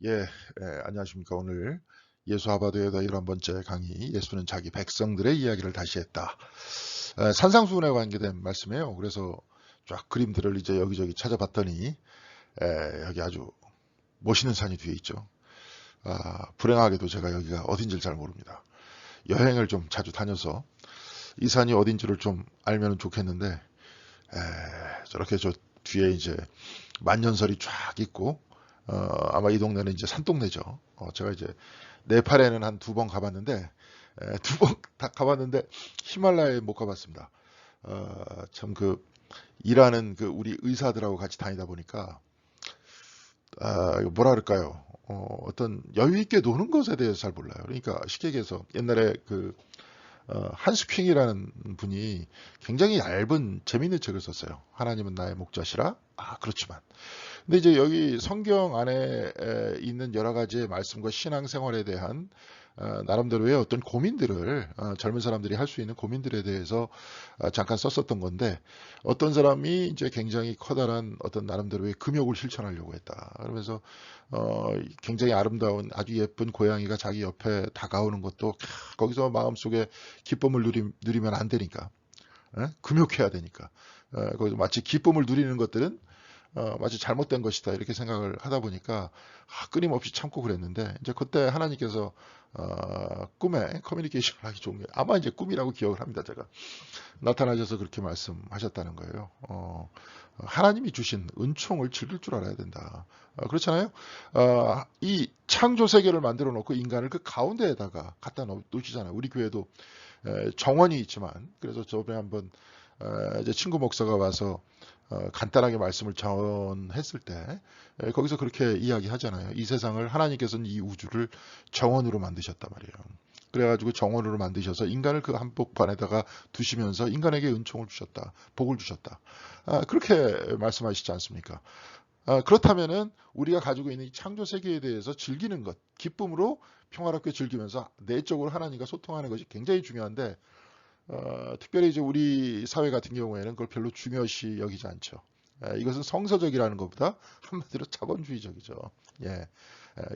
예, 안녕하십니까. 오늘 예수 하버드의 11번째 강의, 예수는 자기 백성들의 이야기를 다시 했다. 산상수훈에 관계된 말씀이에요. 그래서 쫙 그림들을 이제 여기저기 찾아봤더니 여기 아주 멋있는 산이 뒤에 있죠. 불행하게도 제가 여기가 어딘지를 잘 모릅니다. 여행을 좀 자주 다녀서 이 산이 어딘지를 좀 알면 좋겠는데 저렇게 저 뒤에 이제 만년설이 쫙 있고 아마 이 동네는 이제 산동네죠. 제가 이제 네팔에는 한 두 번 가봤는데 두 번 다 가봤는데 히말라야에 못 가봤습니다. 참 그 일하는 그 우리 의사들하고 같이 다니다 보니까 이거 뭐라 그럴까요? 어떤 여유 있게 노는 것에 대해서 잘 몰라요. 그러니까 쉽게 얘기해서 옛날에 그 한스 킹이라는 분이 굉장히 얇은 재미있는 책을 썼어요. 하나님은 나의 목자시라. 그렇지만 근데 이제 여기 성경 안에 있는 여러 가지의 말씀과 신앙생활에 대한 나름대로의 어떤 고민들을 젊은 사람들이 할 수 있는 고민들에 대해서 잠깐 썼었던 건데 어떤 사람이 이제 굉장히 커다란 어떤 나름대로의 금욕을 실천하려고 했다. 그러면서 굉장히 아름다운 아주 예쁜 고양이가 자기 옆에 다가오는 것도 거기서 마음속에 기쁨을 누리면 안 되니까 금욕해야 되니까 거기서 마치 기쁨을 누리는 것들은 마치 잘못된 것이다 이렇게 생각을 하다 보니까 끊임없이 참고 그랬는데 이제 그때 하나님께서 꿈에 커뮤니케이션을 하기 좋은 게 아마 이제 꿈이라고 기억을 합니다. 제가 나타나셔서 그렇게 말씀하셨다는 거예요. 하나님이 주신 은총을 즐길 줄 알아야 된다. 그렇잖아요. 이 창조 세계를 만들어 놓고 인간을 그 가운데에다가 갖다 놓으시잖아요. 우리 교회도 정원이 있지만 그래서 저번에 한번 이제 친구 목사가 와서 간단하게 말씀을 전했을 때 거기서 그렇게 이야기하잖아요. 이 세상을 하나님께서는 이 우주를 정원으로 만드셨단 말이에요. 그래가지고 정원으로 만드셔서 인간을 그 한복판에다가 두시면서 인간에게 은총을 주셨다. 복을 주셨다. 그렇게 말씀하시지 않습니까? 그렇다면은 우리가 가지고 있는 이 창조 세계에 대해서 즐기는 것, 기쁨으로 평화롭게 즐기면서 내적으로 하나님과 소통하는 것이 굉장히 중요한데 특별히 이제 우리 사회 같은 경우에는 그걸 별로 중요시 여기지 않죠. 이것은 성서적이라는 것보다 한마디로 자본주의적이죠. 예,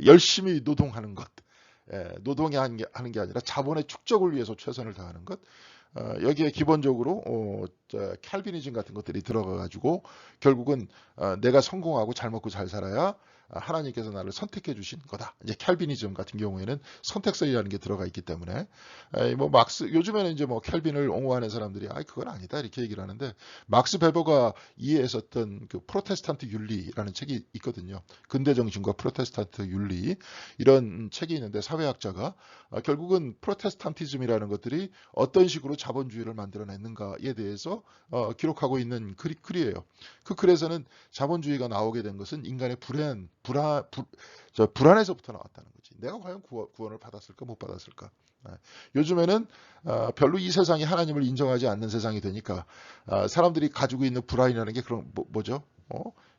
열심히 노동하는 것, 노동이 하는 게 아니라 자본의 축적을 위해서 최선을 다하는 것. 여기에 기본적으로 칼비니즘 같은 것들이 들어가가지고 결국은 내가 성공하고 잘 먹고 잘 살아야 하나님께서 나를 선택해 주신 거다. 이제 칼비니즘 같은 경우에는 선택설이라는 게 들어가 있기 때문에 뭐 막스 요즘에는 이제 뭐 캘빈을 옹호하는 사람들이 그건 아니다 이렇게 얘기를 하는데 막스 베버가 이해했었던 그 프로테스탄트 윤리라는 책이 있거든요. 근대 정신과 프로테스탄트 윤리 이런 책이 있는데 사회학자가 결국은 프로테스탄티즘이라는 것들이 어떤 식으로 자본주의를 만들어냈는가에 대해서 기록하고 있는 글이에요. 그 글에서는 자본주의가 나오게 된 것은 인간의 불안에서부터 나왔다는 거지. 내가 과연 구원을 받았을까 못 받았을까. 요즘에는 별로 이 세상이 하나님을 인정하지 않는 세상이 되니까 사람들이 가지고 있는 불안이라는 게 그런 뭐죠?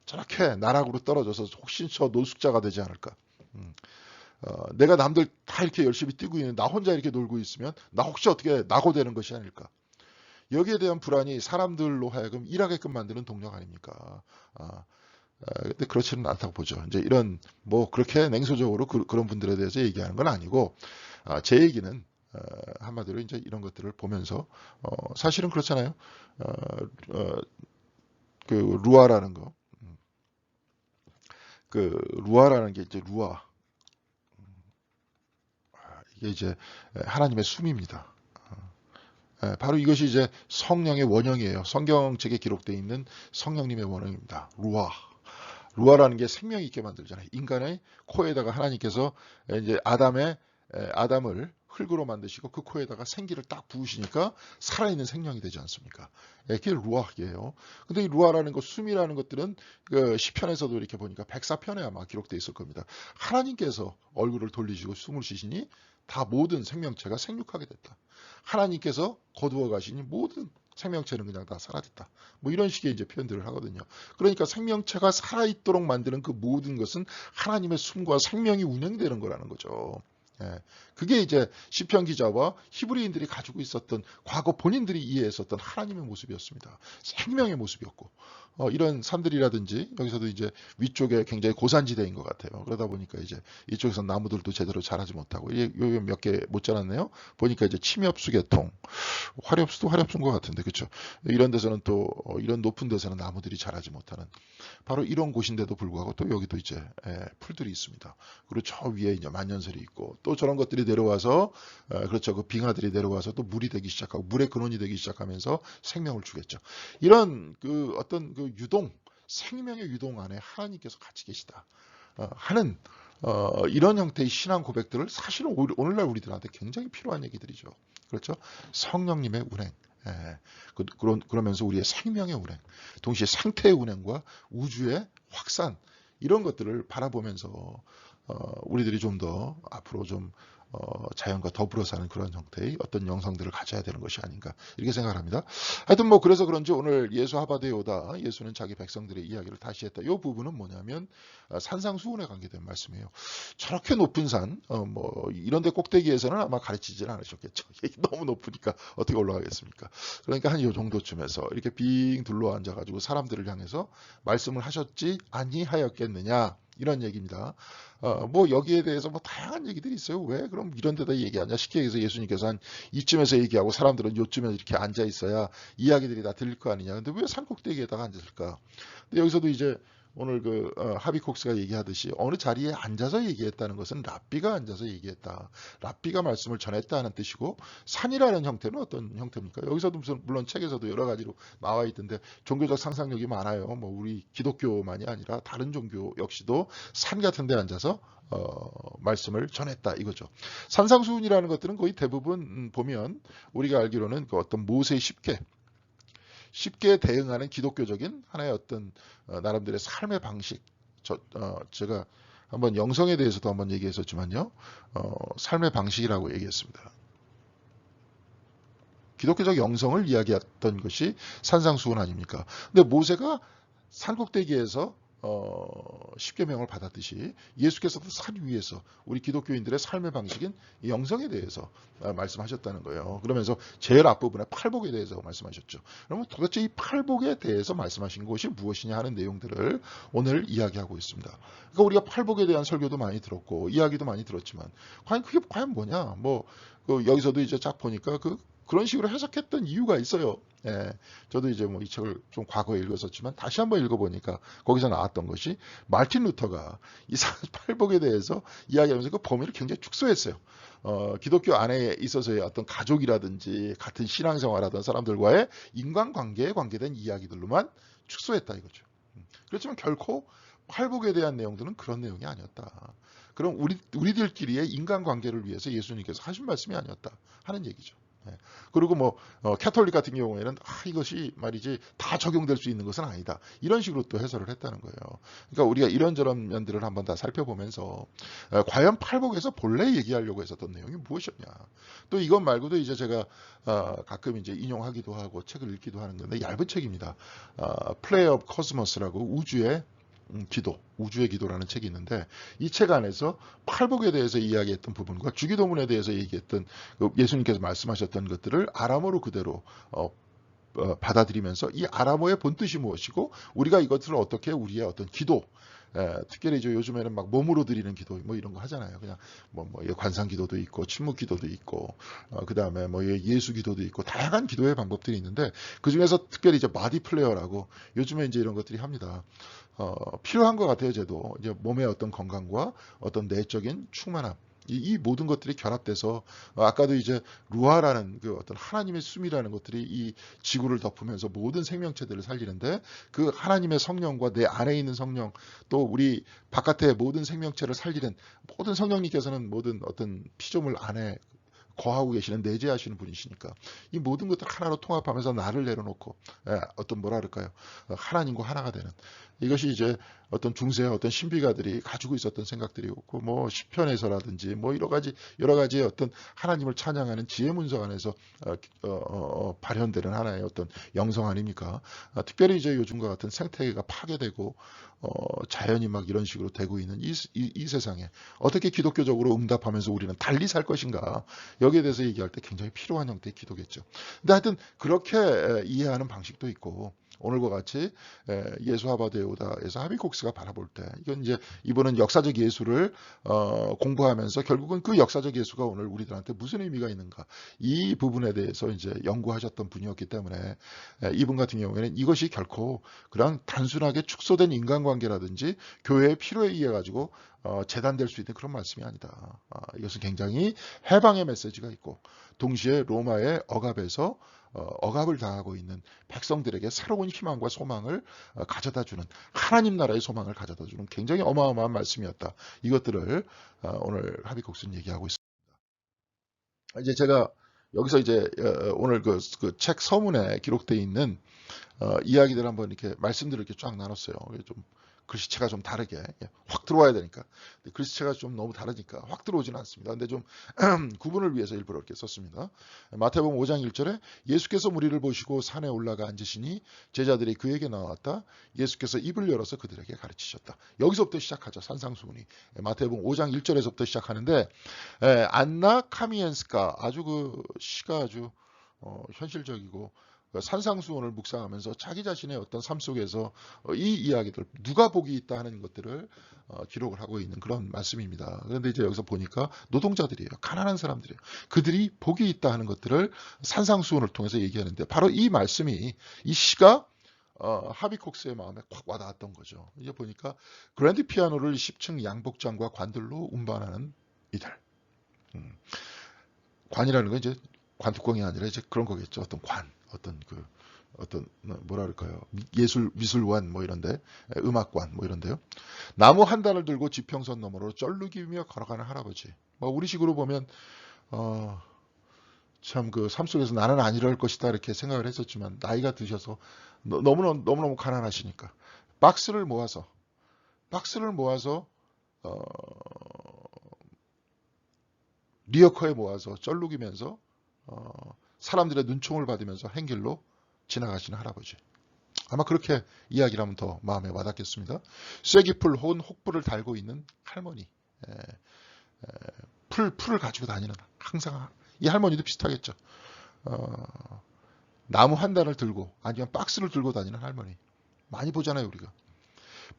저렇게 나락으로 떨어져서 혹시 저 노숙자가 되지 않을까? 음. 내가 남들 다 이렇게 열심히 뛰고 있는 나 혼자 이렇게 놀고 있으면 나 혹시 어떻게 낙오되는 것이 아닐까? 여기에 대한 불안이 사람들로 하여금 일하게끔 만드는 동력 아닙니까? 근데 그렇지는 않다고 보죠. 이제 이런 뭐 그렇게 냉소적으로 런 분들에 대해서 얘기하는 건 아니고 제 얘기는 한마디로 이제 이런 것들을 보면서 사실은 그렇잖아요. 어, 어, 그 루아라는 거, 그 루아라는 게 이제 루아 이게 이제 하나님의 숨입니다. 바로 이것이 이제 성령의 원형이에요. 성경책에 기록되어 있는 성령님의 원형입니다. 루아. 루아라는 게 생명 있게 만들잖아요. 인간의 코에다가 하나님께서 이제 아담을 흙으로 만드시고 그 코에다가 생기를 딱 부으시니까 살아있는 생명이 되지 않습니까? 그게 루아예요. 근데 이 루아라는 것, 숨이라는 것들은 그 시편에서도 이렇게 보니까 104편에 아마 기록되어 있을 겁니다. 하나님께서 얼굴을 돌리시고 숨을 쉬시니 다 모든 생명체가 생육하게 됐다. 하나님께서 거두어 가시니 모든 생명체는 그냥 다 사라졌다. 뭐 이런 식의 이제 표현들을 하거든요. 그러니까 생명체가 살아있도록 만드는 그 모든 것은 하나님의 숨과 생명이 운행되는 거라는 거죠. 예, 그게 이제 시편 기자와 히브리인들이 가지고 있었던 과거 본인들이 이해했었던 하나님의 모습이었습니다. 생명의 모습이었고 이런 산들이라든지 여기서도 이제 위쪽에 굉장히 고산지대인 것 같아요. 그러다 보니까 이제 이쪽에서 나무들도 제대로 자라지 못하고 몇 개 못 자랐네요. 보니까 이제 침엽수 계통, 화렵수도 화렵수인 것 같은데 그렇죠. 이런 데서는 또 이런 높은 데서는 나무들이 자라지 못하는 바로 이런 곳인데도 불구하고 또 여기도 이제 풀들이 있습니다. 그리고 저 위에 이제 만년설이 있고 또 저런 것들이 내려와서 그렇죠. 그 빙하들이 내려와서 또 물이 되기 시작하고 물의 근원이 되기 시작하면서 생명을 주겠죠. 이런 그 어떤 그 유동 생명의 유동 안에 하나님께서 같이 계시다 하는 이런 형태의 신앙 고백들을 사실은 오늘날 우리들한테 굉장히 필요한 얘기들이죠. 그렇죠? 성령님의 운행. 예, 그러면서 우리의 생명의 운행, 동시에 생태의 운행과 우주의 확산 이런 것들을 바라보면서 우리들이 좀 더 앞으로 좀 자연과 더불어 사는 그런 형태의 어떤 영성들을 가져야 되는 것이 아닌가 이렇게 생각을 합니다. 하여튼 뭐 그래서 그런지 오늘 예수 하바드에 오다 예수는 자기 백성들의 이야기를 다시 했다. 이 부분은 뭐냐면 산상수훈에 관계된 말씀이에요. 저렇게 높은 산, 뭐 이런 데 꼭대기에서는 아마 가르치질 않으셨겠죠. 너무 높으니까 어떻게 올라가겠습니까? 그러니까 한 이 정도쯤에서 이렇게 빙 둘러앉아 가지고 사람들을 향해서 말씀을 하셨지 아니하였겠느냐 이런 얘기입니다. 뭐 여기에 대해서 뭐 다양한 얘기들이 있어요. 왜 그럼 이런 데다 얘기하냐. 쉽게 얘기해서 예수님께서 한 이쯤에서 얘기하고 사람들은 요쯤에 이렇게 앉아 있어야 이야기들이 다 들릴 거 아니냐. 근데 왜 산꼭대기에다가 앉았을까? 근데 여기서도 이제 오늘 그 하비콕스가 얘기하듯이 어느 자리에 앉아서 얘기했다는 것은 랍비가 앉아서 얘기했다. 랍비가 말씀을 전했다는 뜻이고 산이라는 형태는 어떤 형태입니까? 여기서도 물론 책에서도 여러 가지로 나와 있던데 종교적 상상력이 많아요. 뭐 우리 기독교만이 아니라 다른 종교 역시도 산 같은 데 앉아서 말씀을 전했다 이거죠. 산상수훈이라는 것들은 거의 대부분 보면 우리가 알기로는 그 어떤 모세의 쉽게 대응하는 기독교적인 하나의 어떤 나름대로의 삶의 방식. 제가 한번 영성에 대해서도 한번 얘기했었지만요. 삶의 방식이라고 얘기했습니다. 기독교적 영성을 이야기했던 것이 산상수훈 아닙니까? 근데 모세가 산꼭대기에서 십계명을 받았듯이 예수께서도 산 위에서 우리 기독교인들의 삶의 방식인 영성에 대해서 말씀하셨다는 거예요. 그러면서 제일 앞부분에 팔복에 대해서 말씀하셨죠. 그러면 도대체 이 팔복에 대해서 말씀하신 것이 무엇이냐 하는 내용들을 오늘 이야기하고 있습니다. 그러니까 우리가 팔복에 대한 설교도 많이 들었고 이야기도 많이 들었지만 그게 과연 뭐냐? 뭐 여기서도 이제 쫙 보니까 그런 식으로 해석했던 이유가 있어요. 예, 저도 이제 뭐 이 책을 좀 과거에 읽었었지만 다시 한번 읽어보니까 거기서 나왔던 것이 마르틴 루터가 이 팔복에 대해서 이야기하면서 그 범위를 굉장히 축소했어요. 기독교 안에 있어서의 어떤 가족이라든지 같은 신앙생활하던 사람들과의 인간관계에 관계된 이야기들로만 축소했다 이거죠. 그렇지만 결코 팔복에 대한 내용들은 그런 내용이 아니었다. 그럼 우리들끼리의 인간관계를 위해서 예수님께서 하신 말씀이 아니었다 하는 얘기죠. 그리고 뭐 캐톨릭 같은 경우에는 이것이 말이지 다 적용될 수 있는 것은 아니다. 이런 식으로 또 해설을 했다는 거예요. 그러니까 우리가 이런저런 면들을 한번 다 살펴보면서 과연 팔복에서 본래 얘기하려고 했었던 내용이 무엇이었냐. 또 이것 말고도 이제 제가 가끔 이제 인용하기도 하고 책을 읽기도 하는 건데 얇은 책입니다. Play of Cosmos라고 우주의 기도라는 책이 있는데 이 책 안에서 팔복에 대해서 이야기했던 부분과 주기도문에 대해서 얘기했던 예수님께서 말씀하셨던 것들을 아람어로 그대로 받아들이면서 이 아람어의 본뜻이 무엇이고 우리가 이것을 어떻게 우리의 어떤 기도 특별히 요즘에는 막 몸으로 드리는 기도 뭐 이런 거 하잖아요. 그냥 뭐 관상 기도도 있고 침묵 기도도 있고 그 다음에 뭐 예수 기도도 있고 다양한 기도의 방법들이 있는데 그 중에서 특별히 이제 바디 플레어라고 요즘에 이제 이런 것들이 합니다. 필요한 것 같아요. 저도 이제 몸의 어떤 건강과 어떤 내적인 충만함. 이 모든 것들이 결합돼서 아까도 이제 루아라는 그 어떤 하나님의 숨이라는 것들이 이 지구를 덮으면서 모든 생명체들을 살리는데 그 하나님의 성령과 내 안에 있는 성령 또 우리 바깥의 모든 생명체를 살리는 모든 성령님께서는 모든 어떤 피조물 안에 거하고 계시는 내재하시는 분이시니까 이 모든 것들 하나로 통합하면서 나를 내려놓고 어떤 뭐라 그럴까요? 하나님과 하나가 되는 이것이 이제 어떤 중세의 어떤 신비가들이 가지고 있었던 생각들이었고, 뭐 시편에서라든지 뭐 여러 가지 어떤 하나님을 찬양하는 지혜 문서 안에서 발현되는 하나의 어떤 영성 아닙니까? 특별히 이제 요즘과 같은 생태계가 파괴되고 자연이 막 이런 식으로 되고 있는 이 세상에 어떻게 기독교적으로 응답하면서 우리는 달리 살 것인가, 여기에 대해서 얘기할 때 굉장히 필요한 형태의 기도겠죠. 근데 하여튼 그렇게 이해하는 방식도 있고, 오늘과 같이 예수하바데오다에서 하비콕스가 바라볼 때, 이건 이제 이분은 역사적 예수를 공부하면서 결국은 그 역사적 예수가 오늘 우리들한테 무슨 의미가 있는가, 이 부분에 대해서 이제 연구하셨던 분이었기 때문에 이분 같은 경우에는 이것이 결코 그냥 단순하게 축소된 인간관계라든지 교회의 필요에 의해 가지고 재단될 수 있는 그런 말씀이 아니다. 이것은 굉장히 해방의 메시지가 있고, 동시에 로마의 억압에서 억압을 당하고 있는 백성들에게 새로운 희망과 소망을 가져다주는, 하나님 나라의 소망을 가져다주는 굉장히 어마어마한 말씀이었다. 이것들을 오늘 하비콕스는 얘기하고 있습니다. 이제 제가 여기서 이제 오늘 그 책 서문에 기록되어 있는 이야기들 한번 이렇게 말씀들을 이렇게 쫙 나눴어요. 좀 글씨체가 좀 다르게 확 들어와야 되니까. 글씨체가 좀 너무 다르니까 확 들어오지는 않습니다. 근데 좀 구분을 위해서 일부러 이렇게 썼습니다. 마태복음 5장 1절에 예수께서 무리를 보시고 산에 올라가 앉으시니 제자들이 그에게 나왔다. 예수께서 입을 열어서 그들에게 가르치셨다. 여기서부터 시작하죠. 산상수훈이. 마태복음 5장 1절에서부터 시작하는데, 안나 카미엔스카, 아주 그 시가 아주 현실적이고, 산상수훈을 묵상하면서 자기 자신의 어떤 삶 속에서 이 이야기들, 누가 복이 있다 하는 것들을 기록을 하고 있는 그런 말씀입니다. 그런데 이제 여기서 보니까 노동자들이에요. 가난한 사람들이에요. 그들이 복이 있다 하는 것들을 산상수훈을 통해서 얘기하는데, 바로 이 말씀이, 이 시가 하비콕스의 마음에 콱 와닿았던 거죠. 이제 보니까 그랜드 피아노를 10층 양복장과 관들로 운반하는 이들. 관이라는 건 이제 관뚜껑이 아니라 이제 그런 거겠죠. 어떤 관, 어떤 뭐라 그럴까요? 미술관 뭐 이런데, 음악관 뭐 이런데요. 나무 한 단을 들고 지평선 너머로 쩔룩이며 걸어가는 할아버지. 뭐 우리식으로 보면 참 그 삶 속에서 나는 안 이럴 것이다 이렇게 생각을 했었지만, 나이가 드셔서 너무너무 가난하시니까 박스를 모아서 어, 리어커에 모아서 쩔룩이면서 사람들의 눈총을 받으면서 행길로 지나가시는 할아버지. 아마 그렇게 이야기를 하면 더 마음에 와닿겠습니다. 쐐기풀 혹은 혹부를 달고 있는 할머니. 풀을 가지고 다니는, 항상 이 할머니도 비슷하겠죠. 나무 한 단을 들고 아니면 박스를 들고 다니는 할머니. 많이 보잖아요, 우리가.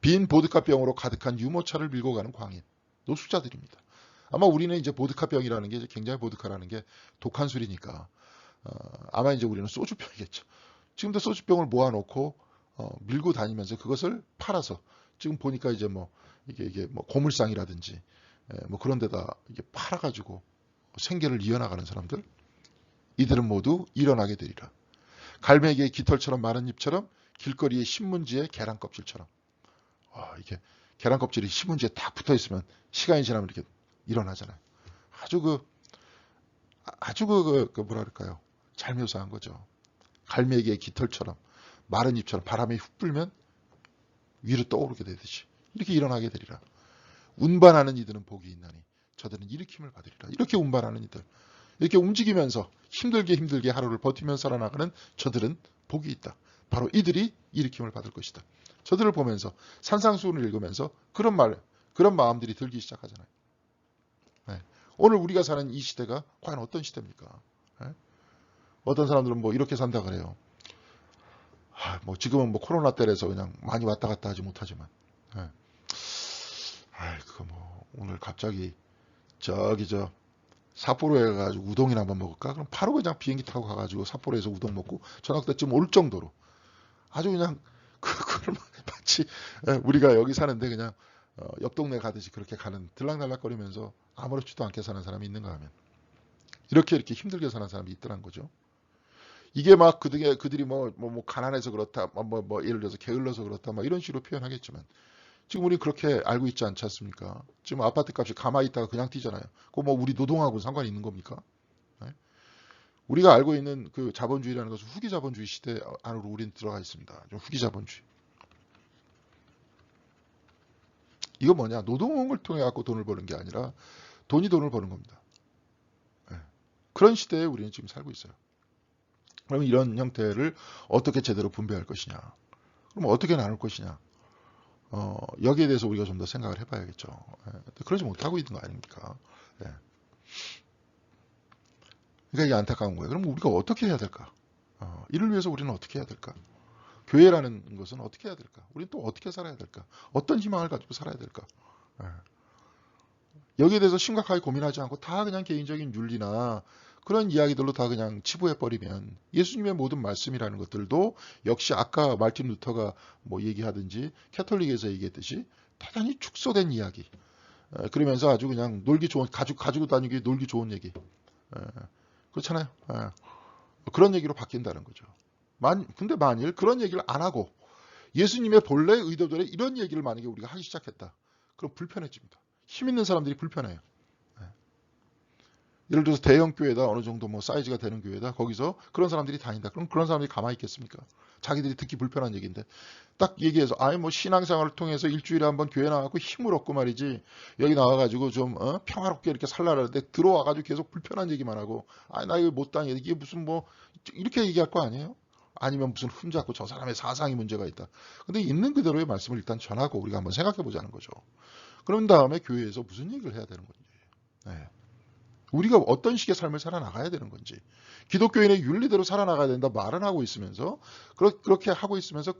빈 보드카 병으로 가득한 유모차를 밀고 가는 광인. 노숙자들입니다. 아마 우리는 이제 보드카병이라는 게, 굉장히 보드카라는 게 독한 술이니까 아마 이제 우리는 소주병이겠죠. 지금도 소주병을 모아놓고 밀고 다니면서 그것을 팔아서, 지금 보니까 이제 뭐 이게 뭐 고물상이라든지 뭐 그런 데다 이게 팔아가지고 생계를 이어나가는 사람들, 이들은 모두 일어나게 되리라. 갈매기의 깃털처럼 마른 잎처럼, 길거리의 신문지의 계란 껍질처럼. 이게 계란 껍질이 신문지에 딱 붙어 있으면 시간이 지나면 이렇게 일어나잖아요. 아주 뭐랄까요, 잘 묘사한 거죠. 갈매기의 깃털처럼 마른 잎처럼 바람이 훅 불면 위로 떠오르게 되듯이 이렇게 일어나게 되리라. 운반하는 이들은 복이 있나니 저들은 일으킴을 받으리라. 이렇게 운반하는 이들, 이렇게 움직이면서 힘들게 하루를 버티며 살아나가는 저들은 복이 있다. 바로 이들이 일으킴을 받을 것이다. 저들을 보면서, 산상수훈을 읽으면서 그런 마음들이 들기 시작하잖아요. 네. 오늘 우리가 사는 이 시대가 과연 어떤 시대입니까? 네? 어떤 사람들은 뭐 이렇게 산다 그래요. 뭐 지금은 뭐 코로나 때라서 그냥 많이 왔다 갔다 하지 못하지만, 네. 그거 뭐 오늘 갑자기 저기 삿포로에 가가지고 우동이나 한번 먹을까? 그럼 바로 그냥 비행기 타고 가가지고 삿포로에서 우동 먹고 저녁 때쯤 올 정도로 아주 그냥 그걸 마치 우리가 여기 사는데 그냥 옆 동네 가듯이 그렇게 가는, 들락날락거리면서 아무렇지도 않게 사는 사람이 있는가 하면, 이렇게 힘들게 사는 사람이 있더란 거죠. 이게 막 그들이 뭐 가난해서 그렇다, 예를 들어서 게을러서 그렇다, 막 이런 식으로 표현하겠지만, 지금 우리 그렇게 알고 있지 않지 않습니까? 지금 아파트 값이 가만히 있다가 그냥 뛰잖아요. 그거 뭐 우리 노동하고 상관이 있는 겁니까? 네? 우리가 알고 있는 그 자본주의라는 것은 후기 자본주의 시대 안으로 우리는 들어가 있습니다. 좀 후기 자본주의. 이거 뭐냐? 노동을 통해 갖고 돈을 버는 게 아니라 돈이 돈을 버는 겁니다. 예. 그런 시대에 우리는 지금 살고 있어요. 그러면 이런 형태를 어떻게 제대로 분배할 것이냐? 그럼 어떻게 나눌 것이냐? 여기에 대해서 우리가 좀 더 생각을 해봐야겠죠. 예. 그러지 못하고 있는 거 아닙니까? 예. 그러니까 이게 안타까운 거예요. 그럼 우리가 어떻게 해야 될까? 이를 위해서 우리는 어떻게 해야 될까? 교회라는 것은 어떻게 해야 될까? 우리는 또 어떻게 살아야 될까? 어떤 희망을 가지고 살아야 될까? 예. 여기에 대해서 심각하게 고민하지 않고 다 그냥 개인적인 윤리나 그런 이야기들로 다 그냥 치부해버리면 예수님의 모든 말씀이라는 것들도 역시 아까 말틴 루터가 뭐 얘기하든지 캐톨릭에서 얘기했듯이 대단히 축소된 이야기. 그러면서 아주 그냥 놀기 좋은, 가지고 다니기 놀기 좋은 얘기. 그렇잖아요. 그런 얘기로 바뀐다는 거죠. 근데 만일 그런 얘기를 안 하고 예수님의 본래 의도대로 이런 얘기를 만약에 우리가 하기 시작했다. 그럼 불편해집니다. 힘 있는 사람들이 불편해요. 예를 들어서 대형 교회다, 어느 정도 뭐 사이즈가 되는 교회다, 거기서 그런 사람들이 다닌다. 그럼 그런 사람들이 가만히 있겠습니까? 자기들이 듣기 불편한 얘기인데 딱 얘기해서 아예 뭐 신앙생활을 통해서 일주일에 한번 교회 나가고 힘을 얻고 말이지 여기 나와가지고 좀 평화롭게 이렇게 살라는데 들어와가지고 계속 불편한 얘기만 하고 나 이거 못 다니 이게 무슨 뭐 이렇게 얘기할 거 아니에요? 아니면 무슨 흠잡고 저 사람의 사상이 문제가 있다. 근데 있는 그대로의 말씀을 일단 전하고 우리가 한번 생각해 보자는 거죠. 그런 다음에 교회에서 무슨 얘기를 해야 되는 건지. 네. 우리가 어떤 식의 삶을 살아나가야 되는 건지. 기독교인의 윤리대로 살아나가야 된다 말은 하고 있으면서 그렇게 하고 있으면서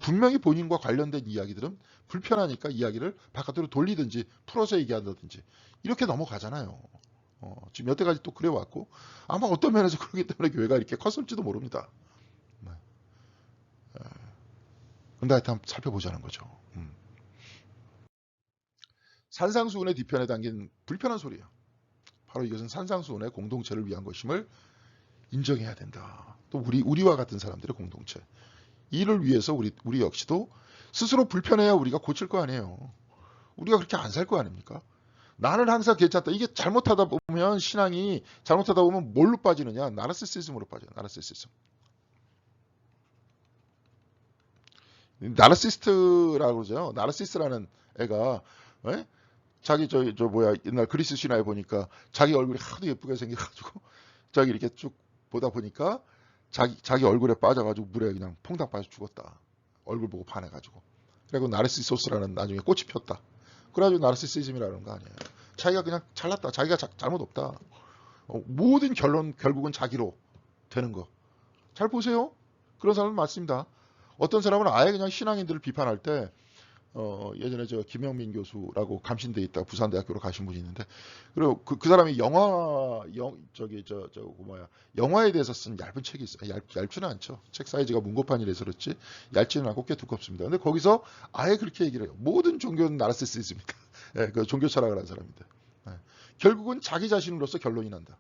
분명히 본인과 관련된 이야기들은 불편하니까 이야기를 바깥으로 돌리든지 풀어서 얘기한다든지 이렇게 넘어가잖아요. 지금 여태까지 또 그래왔고 아마 어떤 면에서 그렇기 때문에 교회가 이렇게 컸을지도 모릅니다. 네. 근데 하여튼 한번 살펴보자는 거죠. 산상수훈의 뒤편에 담긴 불편한 소리예요. 바로 이것은 산상수훈의 공동체를 위한 것임을 인정해야 된다. 또 우리와 같은 사람들의 공동체. 이를 위해서 우리 역시도 스스로 불편해야 우리가 고칠 거 아니에요. 우리가 그렇게 안 살 거 아닙니까? 나는 항상 괜찮다. 이게 잘못하다 보면 신앙이 잘못하다 보면 뭘로 빠지느냐? 나르시시즘으로 빠져요. 나르시시즘. 나르시스트라고 그러죠. 나르시스라는 애가 자기 저 뭐야 옛날 그리스 신화에 보니까 자기 얼굴이 하도 예쁘게 생겨가지고 자기 이렇게 쭉 보다 보니까 자기 얼굴에 빠져가지고 물에 그냥 퐁당 빠져 죽었다. 얼굴 보고 반해가지고. 그리고 나르시소스라는 나중에 꽃이 폈다. 그래가지고 나르시시즘이라는 거 아니에요. 자기가 그냥 잘났다. 자기가 잘못 없다. 모든 결국은 자기로 되는 거. 잘 보세요. 그런 사람은 많습니다. 어떤 사람은 아예 그냥 신앙인들을 비판할 때 예전에 저 김영민 교수라고 감신대에 있다가 부산대학교로 가신 분이 있는데 그리고 그 사람이 영화에 대해서 쓴 얇은 책이 있어요. 얇지는 않죠. 책 사이즈가 문고판이라서 그렇지 얇지는 않고 꽤 두껍습니다. 근데 거기서 아예 그렇게 얘기를 해요. 모든 종교는 나르시시즘이다. 예, 그 종교 철학을 한 사람인데 결국은 자기 자신으로서 결론이 난다.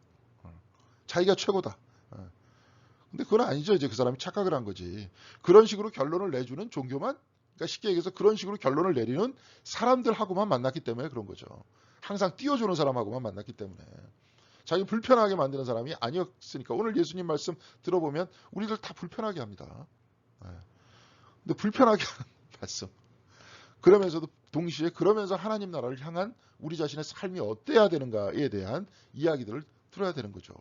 자기가 최고다. 근데 그건 아니죠. 이제 그 사람이 착각을 한 거지. 그런 식으로 결론을 내주는 종교만 그러니까 쉽게 얘기해서 그런 식으로 결론을 내리는 사람들하고만 만났기 때문에 그런 거죠. 항상 띄워주는 사람하고만 만났기 때문에. 자기 불편하게 만드는 사람이 아니었으니까 오늘 예수님 말씀 들어보면 우리들 다 불편하게 합니다. 근데 불편하게 하는 말씀. 그러면서도 동시에 그러면서 하나님 나라를 향한 우리 자신의 삶이 어때야 되는가에 대한 이야기들을 들어야 되는 거죠.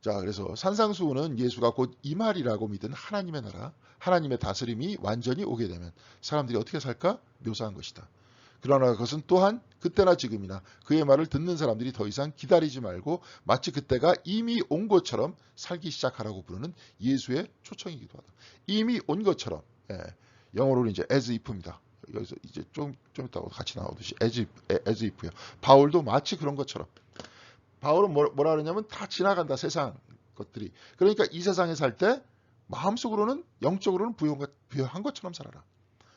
자, 그래서 산상수훈은 예수가 곧 이 말이라고 믿은 하나님의 나라, 하나님의 다스림이 완전히 오게 되면 사람들이 어떻게 살까 묘사한 것이다. 그러나 그것은 또한 그때나 지금이나 그의 말을 듣는 사람들이 더 이상 기다리지 말고 마치 그때가 이미 온 것처럼 살기 시작하라고 부르는 예수의 초청이기도 하다. 이미 온 것처럼 영어로는 이제 as if입니다. 여기서 이제 좀 있다가 같이 나오듯이 as if요. 바울도 마치 그런 것처럼 바울은 뭐라 그러냐면 다 지나간다 세상 것들이. 그러니까 이 세상에 살 때 마음속으로는 영적으로는 부유한 것처럼 살아라.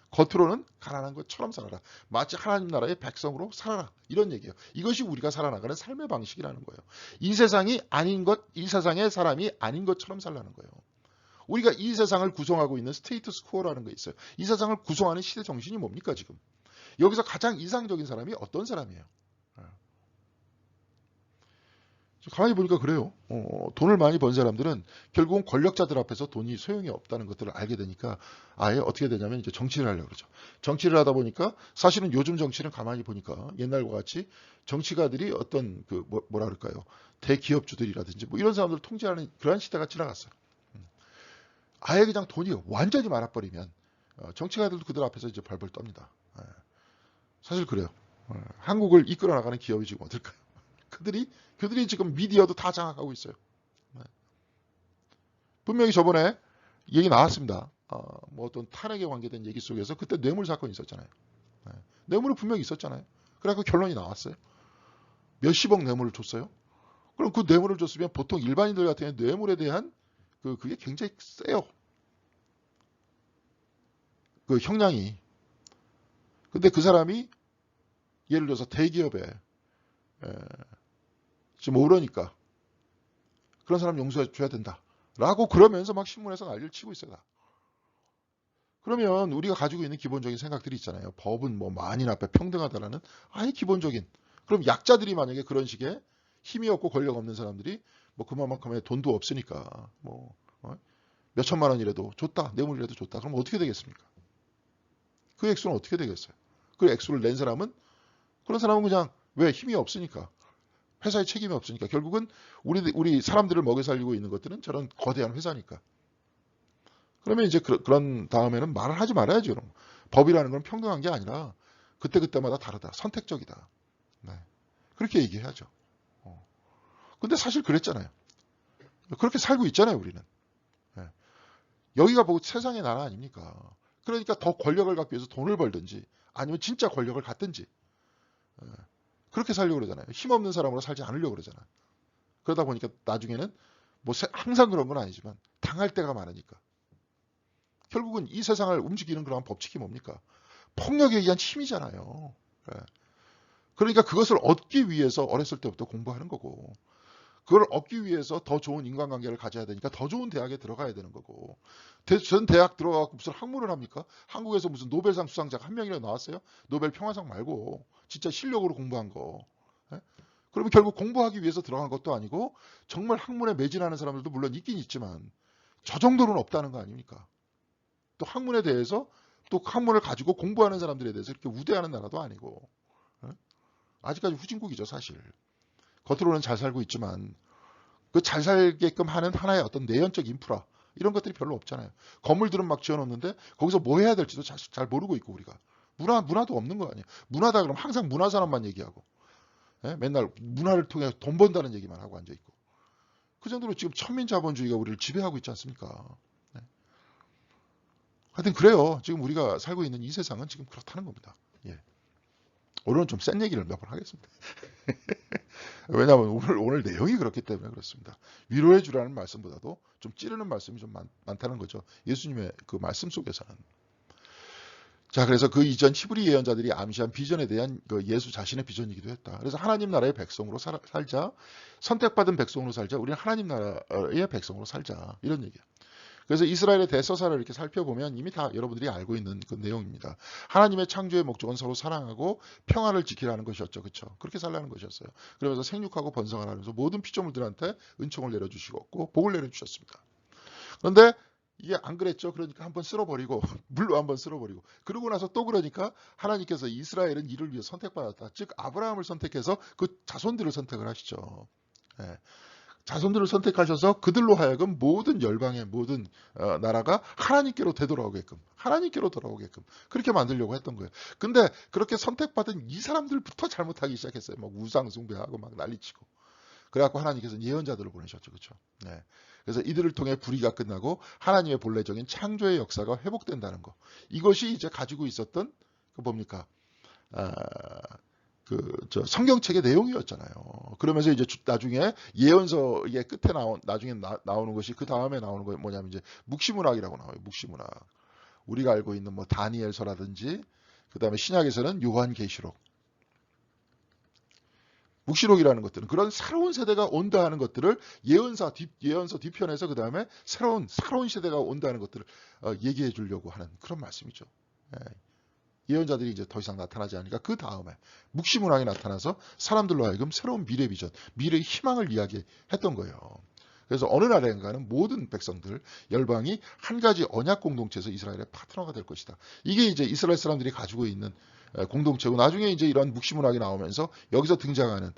겉으로는 가난한 것처럼 살아라. 마치 하나님 나라의 백성으로 살아라. 이런 얘기예요. 이것이 우리가 살아나가는 삶의 방식이라는 거예요. 이 세상이 아닌 것, 이 세상의 사람이 아닌 것처럼 살라는 거예요. 우리가 이 세상을 구성하고 있는 스테이트스 코어라는 게 있어요. 이 세상을 구성하는 시대 정신이 뭡니까 지금? 여기서 가장 이상적인 사람이 어떤 사람이에요? 가만히 보니까 그래요. 돈을 많이 번 사람들은 결국은 권력자들 앞에서 돈이 소용이 없다는 것들을 알게 되니까 아예 어떻게 되냐면 이제 정치를 하려고 그러죠. 정치를 하다 보니까 사실은 요즘 정치는 가만히 보니까 옛날과 같이 정치가들이 어떤 그 뭐라 그럴까요? 대기업주들이라든지 뭐 이런 사람들을 통제하는 그러한 시대가 지나갔어요. 아예 그냥 돈이 완전히 많아버리면 정치가들도 그들 앞에서 이제 벌벌 떱니다. 예. 사실 그래요. 한국을 이끌어 나가는 기업이 지금 어떨까요? 그들이 지금 미디어도 다 장악하고 있어요. 네. 분명히 저번에 얘기 나왔습니다. 뭐 어떤 탄핵에 관계된 얘기 속에서 그때 뇌물 사건이 있었잖아요. 네. 뇌물이 분명히 있었잖아요. 그래서 결론이 나왔어요. 몇십억 뇌물을 줬어요. 그럼 그 뇌물을 줬으면 보통 일반인들 같은 경우 뇌물에 대한 그게 굉장히 세요. 그 형량이. 근데 그 사람이 예를 들어서 대기업에 지금 오르니까 그런 사람 용서해 줘야 된다. 라고 그러면서 막 신문에서 난리를 치고 있어요. 그러면 우리가 가지고 있는 기본적인 생각들이 있잖아요. 법은 뭐 만인 앞에 평등하다라는 아예 기본적인. 그럼 약자들이 만약에 그런 식의 힘이 없고 권력 없는 사람들이 뭐 그만큼의 돈도 없으니까 뭐 몇 천만 원이라도 줬다. 뇌물이라도 줬다. 그럼 어떻게 되겠습니까? 그 액수는 어떻게 되겠어요? 그 액수를 낸 사람은 그런 사람은 그냥 왜 힘이 없으니까 회사에 책임이 없으니까 결국은 우리 사람들을 먹여 살리고 있는 것들은 저런 거대한 회사니까. 그러면 이제 그런 다음에는 말을 하지 말아야죠. 그럼. 법이라는 건 평등한 게 아니라 그때그때마다 다르다. 선택적이다. 네. 그렇게 얘기해야죠. 근데 사실 그랬잖아요. 그렇게 살고 있잖아요, 우리는. 네. 여기가 보고 세상의 나라 아닙니까? 그러니까 더 권력을 갖기 위해서 돈을 벌든지 아니면 진짜 권력을 갖든지 그렇게 살려고 그러잖아요. 힘없는 사람으로 살지 않으려고 그러잖아요. 그러다 보니까 나중에는 뭐 항상 그런 건 아니지만 당할 때가 많으니까. 결국은 이 세상을 움직이는 그런 법칙이 뭡니까? 폭력에 의한 힘이잖아요. 그러니까 그것을 얻기 위해서 어렸을 때부터 공부하는 거고 그걸 얻기 위해서 더 좋은 인간관계를 가져야 되니까 더 좋은 대학에 들어가야 되는 거고 전 대학 들어가서 무슨 학문을 합니까? 한국에서 무슨 노벨상 수상자가 한 명이라도 나왔어요? 노벨 평화상 말고 진짜 실력으로 공부한 거. 그러면 결국 공부하기 위해서 들어간 것도 아니고 정말 학문에 매진하는 사람들도 물론 있긴 있지만 저 정도는 없다는 거 아닙니까? 또 학문에 대해서 또 학문을 가지고 공부하는 사람들에 대해서 이렇게 우대하는 나라도 아니고 아직까지 후진국이죠 사실. 겉으로는 잘 살고 있지만 그 잘 살게끔 하는 하나의 어떤 내연적 인프라 이런 것들이 별로 없잖아요. 건물들은 막 지어놓는데 거기서 뭐 해야 될지도 잘 모르고 있고 우리가 문화도 없는 거 아니에요. 문화다 그러면 항상 문화 산업만 얘기하고 맨날 문화를 통해 돈 번다는 얘기만 하고 앉아 있고 그 정도로 지금 천민자본주의가 우리를 지배하고 있지 않습니까? 하여튼 그래요. 지금 우리가 살고 있는 이 세상은 지금 그렇다는 겁니다. 예. 오늘은 좀 센 얘기를 몇 번 하겠습니다. 왜냐하면 오늘 내용이 그렇기 때문에 그렇습니다. 위로해 주라는 말씀보다도 좀 찌르는 말씀이 좀 많다는 거죠. 예수님의 그 말씀 속에서는. 자, 그래서 그 이전 히브리 예언자들이 암시한 비전에 대한 그 예수 자신의 비전이기도 했다. 그래서 하나님 나라의 백성으로 살자, 선택받은 백성으로 살자, 우리는 하나님 나라의 백성으로 살자 이런 얘기야. 그래서 이스라엘의 대서사를 이렇게 살펴보면 이미 다 여러분들이 알고 있는 그 내용입니다. 하나님의 창조의 목적은 서로 사랑하고 평화를 지키라는 것이었죠. 그렇죠? 그렇게 살라는 것이었어요. 그러면서 생육하고 번성하라면서 모든 피조물들한테 은총을 내려주시고 복을 내려주셨습니다. 그런데 이게 안 그랬죠. 그러니까 한번 쓸어버리고 물로 한번 쓸어버리고 그러고 나서 또 그러니까 하나님께서 이스라엘은 이를 위해 선택받았다. 즉 아브라함을 선택해서 그 자손들을 선택을 하시죠. 예. 자손들을 선택하셔서 그들로 하여금 모든 열방의 모든 나라가 하나님께로 되돌아오게끔 하나님께로 돌아오게끔 그렇게 만들려고 했던 거예요. 근데 그렇게 선택받은 이 사람들부터 잘못하기 시작했어요. 막 우상 숭배하고 막 난리치고. 그래갖고 하나님께서는 예언자들을 보내셨죠. 그렇죠? 네. 그래서 이들을 통해 불의가 끝나고 하나님의 본래적인 창조의 역사가 회복된다는 거. 이것이 이제 가지고 있었던 그 뭡니까? 저 성경책의 내용이었잖아요. 그러면서 이제 나중에 예언서의 끝에 나중에 나오는 것이 그 다음에 나오는 거 뭐냐면 이제 묵시문학이라고 나와요. 묵시문학. 우리가 알고 있는 뭐 다니엘서라든지 그 다음에 신약에서는 요한계시록. 묵시록이라는 것들은 그런 새로운 세대가 온다 하는 것들을 예언서 뒤편에서 그 다음에 새로운 시대가 온다 하는 것들을 얘기해 주려고 하는 그런 말씀이죠. 예. 예언자들이 이제 더 이상 나타나지 않으니까 그 다음에 묵시문학이 나타나서 사람들로 하여금 새로운 미래 비전, 미래의 희망을 이야기했던 거예요. 그래서 어느 날인가는 모든 백성들, 열방이 한 가지 언약 공동체에서 이스라엘의 파트너가 될 것이다. 이게 이제 이스라엘 사람들이 가지고 있는 공동체고, 나중에 이제 이런 묵시문학이 나오면서 여기서 등장하는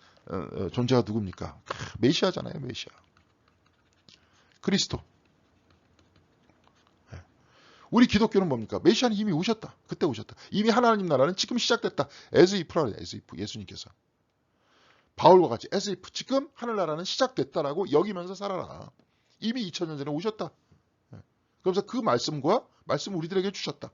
존재가 누굽니까? 메시아잖아요, 메시아. 그리스도. 우리 기독교는 뭡니까? 메시아는 이미 오셨다. 그때 오셨다. 이미 하나님 나라는 지금 시작됐다. as if라고 해요. as if. 예수님께서. 바울과 같이 as if. 지금 하늘나라는 시작됐다라고 여기면서 살아라. 이미 2000년 전에 오셨다. 그러면서 그 말씀을 우리들에게 주셨다.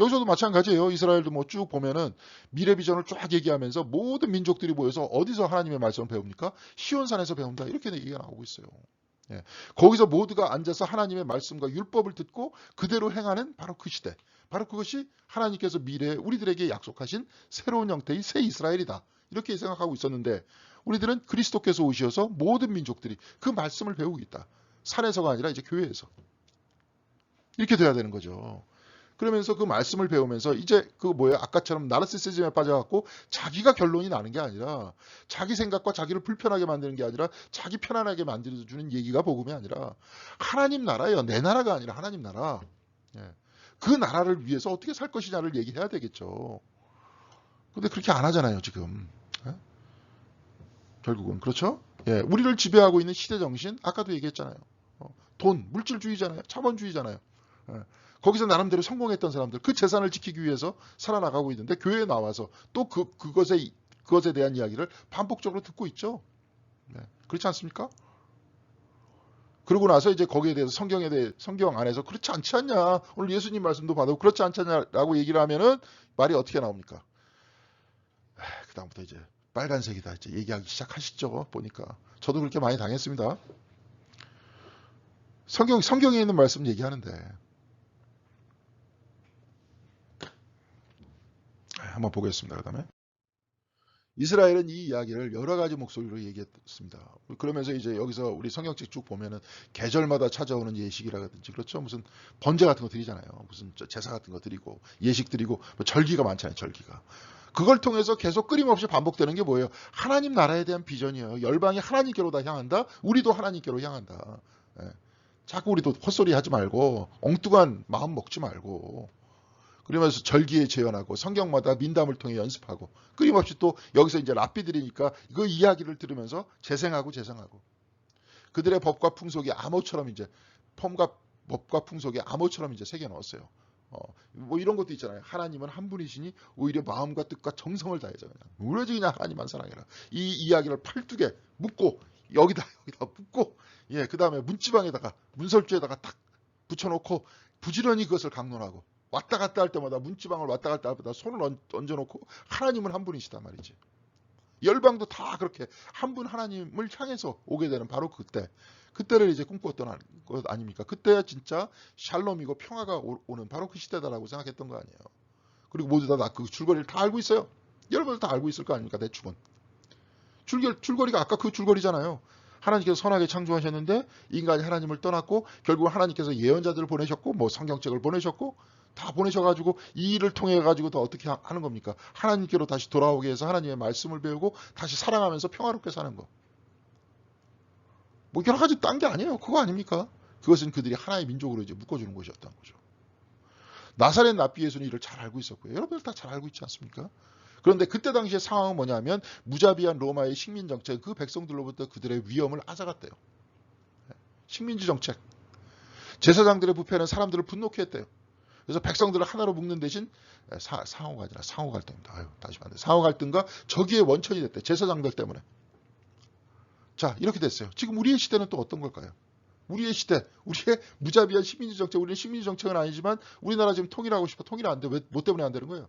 여기서도 마찬가지예요. 이스라엘도 뭐 쭉 보면은 미래 비전을 쫙 얘기하면서 모든 민족들이 모여서 어디서 하나님의 말씀을 배웁니까? 시온산에서 배운다. 이렇게 얘기가 나오고 있어요. 예. 거기서 모두가 앉아서 하나님의 말씀과 율법을 듣고 그대로 행하는 바로 그 시대. 바로 그것이 하나님께서 미래에 우리들에게 약속하신 새로운 형태의 새 이스라엘이다. 이렇게 생각하고 있었는데, 우리들은 그리스도께서 오셔서 모든 민족들이 그 말씀을 배우고 있다. 산에서가 아니라 이제 교회에서. 이렇게 돼야 되는 거죠. 그러면서 그 말씀을 배우면서 이제 아까처럼 나르시시즘에 빠져갖고 자기가 결론이 나는 게 아니라, 자기 생각과 자기를 불편하게 만드는 게 아니라 자기 편안하게 만들어주는 얘기가 복음이 아니라 하나님 나라예요. 내 나라가 아니라 하나님 나라. 예. 그 나라를 위해서 어떻게 살 것이냐를 얘기해야 되겠죠. 근데 그렇게 안 하잖아요, 지금. 예? 결국은. 그렇죠? 예. 우리를 지배하고 있는 시대 정신, 아까도 얘기했잖아요. 돈, 물질주의잖아요. 자본주의잖아요. 예. 거기서 나름대로 성공했던 사람들, 그 재산을 지키기 위해서 살아나가고 있는데 교회에 나와서 또 그것에 대한 이야기를 반복적으로 듣고 있죠. 네. 그렇지 않습니까? 그러고 나서 이제 거기에 대해서 성경 안에서 그렇지 않지 않냐, 오늘 예수님 말씀도 받고 그렇지 않잖냐라고 얘기를 하면은 말이 어떻게 나옵니까? 그 다음부터 이제 빨간색이다 이제 얘기하기 시작하시죠. 보니까 저도 그렇게 많이 당했습니다. 성경에 있는 말씀 얘기하는데, 한번 보겠습니다. 그 다음에 이스라엘은 이 이야기를 여러 가지 목소리로 얘기했습니다. 그러면서 이제 여기서 우리 성경책 쭉 보면은 계절마다 찾아오는 예식이라든지, 그렇죠? 무슨 번제 같은 거 드리잖아요. 무슨 제사 같은 거 드리고 예식 드리고 뭐 절기가 많잖아요. 절기가. 그걸 통해서 계속 끊임없이 반복되는 게 뭐예요? 하나님 나라에 대한 비전이에요. 열방이 하나님께로 다 향한다. 우리도 하나님께로 향한다. 예. 자꾸 우리도 헛소리 하지 말고 엉뚱한 마음 먹지 말고, 그러면서 절기에 재현하고 성경마다 민담을 통해 연습하고, 끊임없이 또 여기서 이제 랍비들이니까 그 이야기를 들으면서 재생하고 그들의 법과 풍속이 암호처럼 이제 법과 풍속이 암호처럼 이제 새겨 넣었어요. 뭐 이런 것도 있잖아요. 하나님은 한 분이시니 오히려 마음과 뜻과 정성을 다해서 그냥 오로지 그냥 하나님만 사랑해라. 이 이야기를 12개 묶고 여기다 묶고, 예, 그 다음에 문지방에다가 문설주에다가 딱 붙여놓고 부지런히 그것을 강론하고, 왔다 갔다 할 때마다 문지방을 왔다 갔다 할 때마다 손을 얹어놓고 하나님은 한 분이시단 말이지. 열방도 다 그렇게 한 분 하나님을 향해서 오게 되는 바로 그때를 이제 꿈꾸었던 것 아닙니까? 그때야 진짜 샬롬이고 평화가 오는 바로 그 시대다라고 생각했던 거 아니에요. 그리고 모두 다 그 줄거리를 다 알고 있어요. 여러분들 다 알고 있을 거 아닙니까? 대충은. 줄거리가 아까 그 줄거리잖아요. 하나님께서 선하게 창조하셨는데 인간이 하나님을 떠났고, 결국 하나님께서 예언자들을 보내셨고 뭐 성경책을 보내셨고 다 보내셔가지고 이 일을 통해 가지고 더 어떻게 하는 겁니까? 하나님께로 다시 돌아오게 해서 하나님의 말씀을 배우고 다시 사랑하면서 평화롭게 사는 거. 뭐 여러 가지 딴 게 아니에요. 그거 아닙니까? 그것은 그들이 하나의 민족으로 이제 묶어주는 것이었던 거죠. 나사렛 랍비 예수는 이를 잘 알고 있었고요. 여러분들 다 잘 알고 있지 않습니까? 그런데 그때 당시의 상황은 뭐냐면 무자비한 로마의 식민 정책, 그 백성들로부터 그들의 위험을 앗아갔대요. 식민지 정책. 제사장들의 부패는 사람들을 분노케 했대요. 그래서 백성들을 하나로 묶는 대신 상호가 아니라 상호 갈등입니다. 다시 말해 상호 갈등과 적의의 원천이 됐대. 제사장들 때문에. 자, 이렇게 됐어요. 지금 우리의 시대는 또 어떤 걸까요? 우리의 시대, 우리의 무자비한 식민지 정책, 우리는 식민지 정책은 아니지만 우리나라 지금 통일하고 싶어. 통일 안 돼. 뭐 때문에 안 되는 거예요?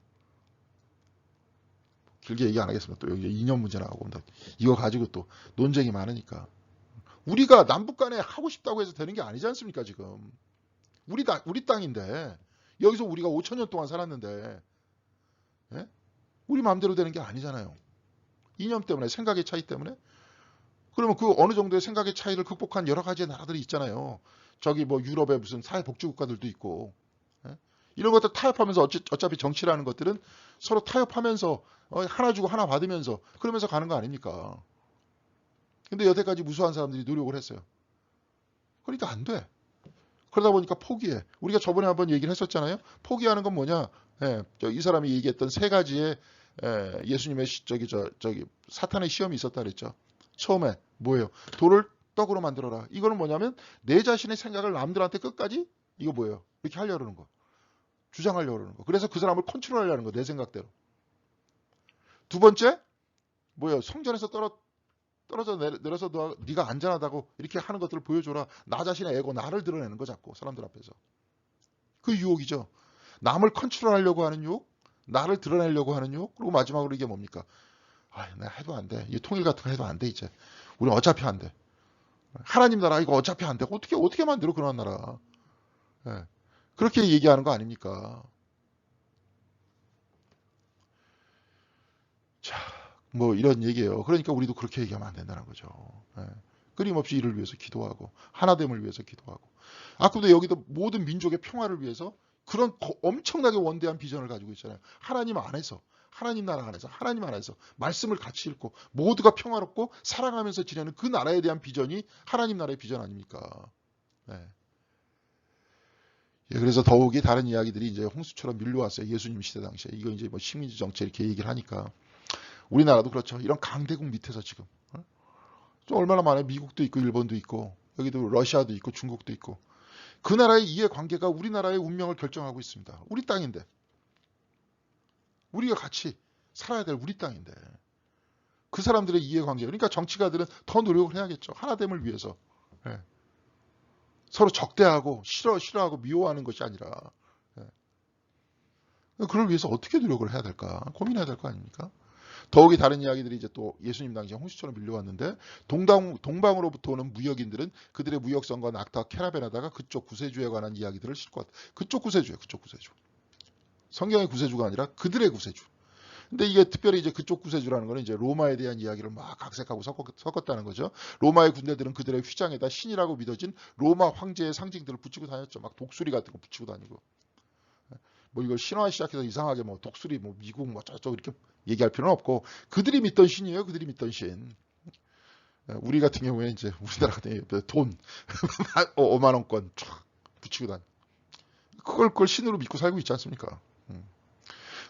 길게 얘기 안 하겠습니다. 또 여기 이념 문제 나오고 이거 가지고 또 논쟁이 많으니까. 우리가 남북 간에 하고 싶다고 해서 되는 게 아니지 않습니까, 지금. 우리 땅인데, 여기서 우리가 5,000년 동안 살았는데, 예? 우리 마음대로 되는 게 아니잖아요. 이념 때문에, 생각의 차이 때문에. 그러면 그 어느 정도의 생각의 차이를 극복한 여러 가지의 나라들이 있잖아요. 저기 뭐 유럽의 무슨 사회복지국가들도 있고. 예? 이런 것들 타협하면서 어차피 정치라는 것들은 서로 타협하면서 하나 주고 하나 받으면서 그러면서 가는 거 아닙니까? 근데 여태까지 무수한 사람들이 노력을 했어요. 그러니까 안 돼. 그러다 보니까 포기해. 우리가 저번에 한번 얘기를 했었잖아요. 포기하는 건 뭐냐? 예, 이 사람이 얘기했던 세 가지의 예수님의 저기 사탄의 시험이 있었다 그랬죠. 처음에 뭐예요? 돌을 떡으로 만들어라. 이거는 뭐냐면 내 자신의 생각을 남들한테 끝까지 이거 뭐예요? 이렇게 하려고 하는 거. 주장하려고 하는 거. 그래서 그 사람을 컨트롤하려는 거. 내 생각대로. 두 번째 뭐예요? 성전에서 떨어져 내려서 네가 안전하다고 이렇게 하는 것들을 보여줘라. 나 자신의 에고, 나를 드러내는 거 자꾸 사람들 앞에서. 그 유혹이죠. 남을 컨트롤하려고 하는 유혹, 나를 드러내려고 하는 유혹, 그리고 마지막으로 이게 뭡니까? 아, 내가 해도 안 돼. 이 통일 같은 거 해도 안 돼 이제. 우리 어차피 안 돼. 하나님 나라 이거 어차피 안 돼. 어떻게 만들어 그런 나라? 예. 그렇게 얘기하는 거 아닙니까? 자, 뭐 이런 얘기예요. 그러니까 우리도 그렇게 얘기하면 안 된다는 거죠. 예. 끊임없이 이를 위해서 기도하고 하나됨을 위해서 기도하고 아까도 여기도 모든 민족의 평화를 위해서 그런 엄청나게 원대한 비전을 가지고 있잖아요. 하나님 안에서 하나님 나라 안에서 하나님 안에서 말씀을 같이 읽고 모두가 평화롭고 사랑하면서 지내는 그 나라에 대한 비전이 하나님 나라의 비전 아닙니까? 예. 예, 그래서 더욱이 다른 이야기들이 이제 홍수처럼 밀려왔어요. 예수님 시대 당시에. 이거 이제 뭐 식민지 정책 이렇게 얘기를 하니까. 우리나라도 그렇죠. 이런 강대국 밑에서 지금. 또 얼마나 많아요. 미국도 있고 일본도 있고 여기도 러시아도 있고 중국도 있고. 그 나라의 이해관계가 우리나라의 운명을 결정하고 있습니다. 우리 땅인데. 우리가 같이 살아야 될 우리 땅인데. 그 사람들의 이해관계. 그러니까 정치가들은 더 노력을 해야겠죠. 하나됨을 위해서. 예. 서로 적대하고 싫어하고 미워하는 것이 아니라. 예. 그걸 위해서 어떻게 노력을 해야 될까? 고민해야 될 거 아닙니까? 더욱이 다른 이야기들이 이제 또 예수님 당시에 홍수처럼 밀려왔는데 동방으로부터 오는 무역인들은 그들의 무역선과 낙타 캐라벤에다가 그쪽 구세주에 관한 이야기들을 싣고 왔다. 그쪽 구세주예요. 그쪽 구세주. 성경의 구세주가 아니라 그들의 구세주. 근데 이게 특별히 이제 그쪽 구세주라는 거는 이제 로마에 대한 이야기를 막 각색하고 섞었다는 거죠. 로마의 군대들은 그들의 휘장에다 신이라고 믿어진 로마 황제의 상징들을 붙이고 다녔죠. 막 독수리 같은 거 붙이고 다니고. 뭐 이걸 신화 시작해서 이상하게 뭐 독수리 뭐 미국 뭐 저쪽 이렇게 얘기할 필요는 없고 그들이 믿던 신이에요. 그들이 믿던 신. 우리 같은 경우에 이제 우리나라 같은 경우에 돈 5만 원권 쫙 붙이고 다니. 그걸 신으로 믿고 살고 있지 않습니까?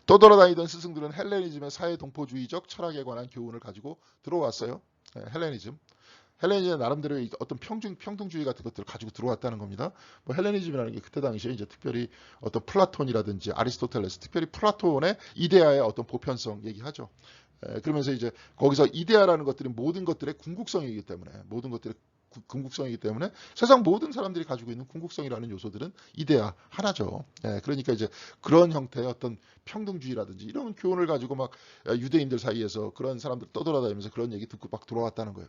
떠돌아다니던 스승들은 헬레니즘의 사회 동포주의적 철학에 관한 교훈을 가지고 들어왔어요. 헬레니즘. 헬레니즘의 나름대로 어떤 평등주의 같은 것들을 가지고 들어왔다는 겁니다. 뭐 헬레니즘이라는 게 그때 당시에 이제 특별히 어떤 플라톤이라든지 아리스토텔레스, 특별히 플라톤의 이데아의 어떤 보편성 얘기하죠. 그러면서 이제 거기서 이데아라는 것들이 모든 것들의 궁극성이기 때문에 궁극성이기 때문에 세상 모든 사람들이 가지고 있는 궁극성이라는 요소들은 이데아 하나죠. 그러니까 이제 그런 형태의 어떤 평등주의라든지 이런 교훈을 가지고 막 유대인들 사이에서 그런 사람들 떠돌아다니면서 그런 얘기 듣고 막 들어왔다는 거예요.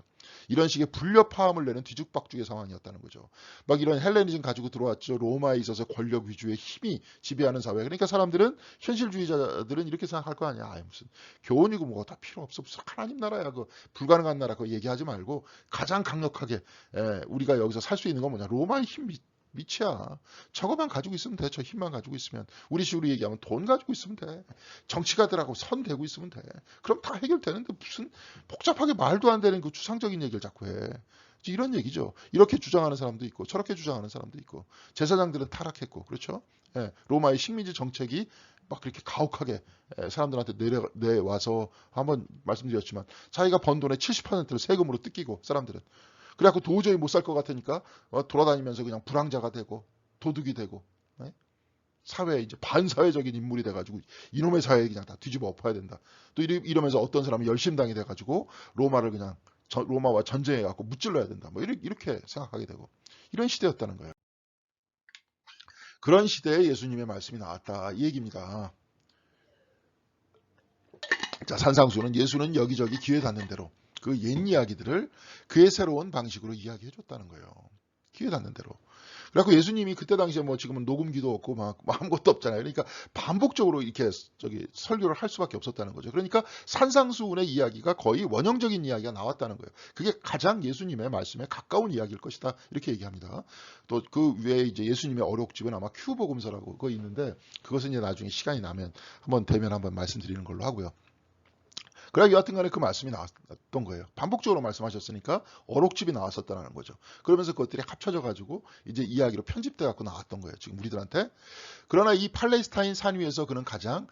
이런 식의 불협화음을 내는 뒤죽박죽의 상황이었다는 거죠. 막 이런 헬레니즘 가지고 들어왔죠. 로마에 있어서 권력 위주의 힘이 지배하는 사회. 그러니까 사람들은 현실주의자들은 이렇게 생각할 거 아니야. 아이, 무슨 교훈이고 뭐가 다 필요 없어. 무슨 하나님 나라야. 그 불가능한 나라 그거 얘기하지 말고 가장 강력하게 우리가 여기서 살 수 있는 건 뭐냐. 로마의 힘 밑이야. 저거만 가지고 있으면 돼. 저 힘만 가지고 있으면. 우리 식으로 얘기하면 돈 가지고 있으면 돼. 정치가들하고 선 대고 있으면 돼. 그럼 다 해결되는데 무슨 복잡하게 말도 안 되는 그 추상적인 얘기를 자꾸 해. 이런 얘기죠. 이렇게 주장하는 사람도 있고 저렇게 주장하는 사람도 있고 제사장들은 타락했고 그렇죠. 로마의 식민지 정책이 막 그렇게 가혹하게 사람들한테 내와서 한번 말씀드렸지만 자기가 번 돈의 70%를 세금으로 뜯기고 사람들은 그래갖고 도저히 못 살 것 같으니까 돌아다니면서 그냥 불황자가 되고 도둑이 되고 사회에 이제 반사회적인 인물이 돼가지고 이놈의 사회에 그냥 다 뒤집어 엎어야 된다. 또 이러면서 어떤 사람은 열심당이 돼가지고 로마를 그냥 로마와 전쟁해갖고 무찔러야 된다. 뭐 이렇게 생각하게 되고 이런 시대였다는 거예요. 그런 시대에 예수님의 말씀이 나왔다 이 얘기입니다. 자, 산상수는 예수는 여기저기 기회 닿는 대로 그 옛 이야기들을 그의 새로운 방식으로 이야기해 줬다는 거예요. 기회 닿는 대로. 그래갖고 예수님이 그때 당시에 뭐 지금은 녹음기도 없고 막 아무것도 없잖아요. 그러니까 반복적으로 이렇게 설교를 할 수밖에 없었다는 거죠. 그러니까 산상수훈의 이야기가 거의 원형적인 이야기가 나왔다는 거예요. 그게 가장 예수님의 말씀에 가까운 이야기일 것이다. 이렇게 얘기합니다. 또 그 외에 이제 예수님의 어록집은 아마 큐복음서라고 그거 있는데 그것은 이제 나중에 시간이 나면 되면 한번 말씀드리는 걸로 하고요. 그래 여하튼 간에 그 말씀이 나왔던 거예요. 반복적으로 말씀하셨으니까 어록집이 나왔었다는 거죠. 그러면서 그것들이 합쳐져 가지고 이제 이야기로 편집돼 갖고 나왔던 거예요. 지금 우리들한테. 그러나 이 팔레스타인 산 위에서 그는 가장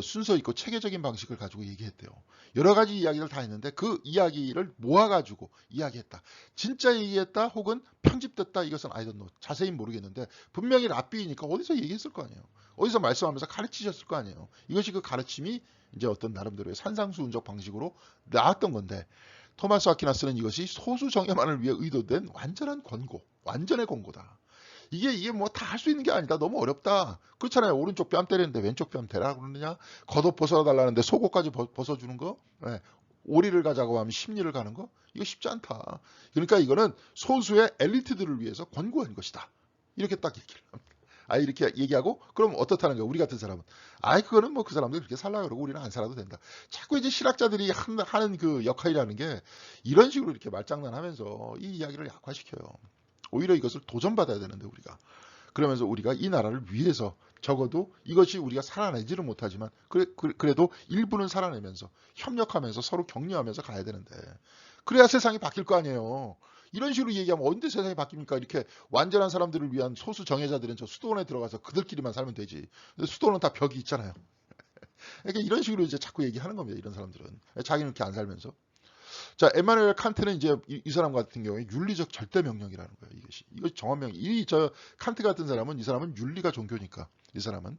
순서 있고 체계적인 방식을 가지고 얘기했대요. 여러 가지 이야기를 다 했는데 그 이야기를 모아가지고 이야기했다. 진짜 얘기했다 혹은 편집됐다 이것은 I don't know. 자세히 모르겠는데 분명히 랍비이니까 어디서 얘기했을 거 아니에요. 어디서 말씀하면서 가르치셨을 거 아니에요. 이것이 그 가르침이 이제 어떤 나름대로의 산상수훈적 방식으로 나왔던 건데 토마스 아퀴나스는 이것이 소수 정예만을 위해 의도된 완전한 권고, 완전의 권고다. 이게 뭐 다 할 수 있는 게 아니다. 너무 어렵다. 그렇잖아요. 오른쪽 뺨 때리는데 왼쪽 뺨 대라 그러느냐. 겉옷 벗어달라는데 속옷까지 벗어주는 거. 네. 오리를 가자고 하면 십리를 가는 거. 이거 쉽지 않다. 그러니까 이거는 소수의 엘리트들을 위해서 권고한 것이다. 이렇게 딱 얘기를 합니다. 이렇게 얘기하고 그럼 어떻다는 거야 우리 같은 사람은 그거는 뭐 그 사람들 그렇게 살라 그러고 우리는 안 살아도 된다. 자꾸 이제 신학자들이 하는 그 역할이라는 게 이런 식으로 이렇게 말장난하면서 이 이야기를 약화시켜요. 오히려 이것을 도전받아야 되는데 우리가 그러면서 우리가 이 나라를 위해서 적어도 이것이 우리가 살아내지는 못하지만 그래도 일부는 살아내면서 협력하면서 서로 격려하면서 가야 되는데 그래야 세상이 바뀔 거 아니에요. 이런 식으로 얘기하면 언제 세상이 바뀝니까? 이렇게 완전한 사람들을 위한 소수 정예자들은 저 수도원에 들어가서 그들끼리만 살면 되지. 근데 수도원은 다 벽이 있잖아요. 그러니까 이런 식으로 이제 자꾸 얘기하는 겁니다. 이런 사람들은. 자기는 이렇게 안 살면서. 자, 에마누엘 칸트는 이제 이 사람 같은 경우에 윤리적 절대 명령이라는 거예요. 이것이 정한 명령. 저 칸트 같은 사람은 이 사람은 윤리가 종교니까 이 사람은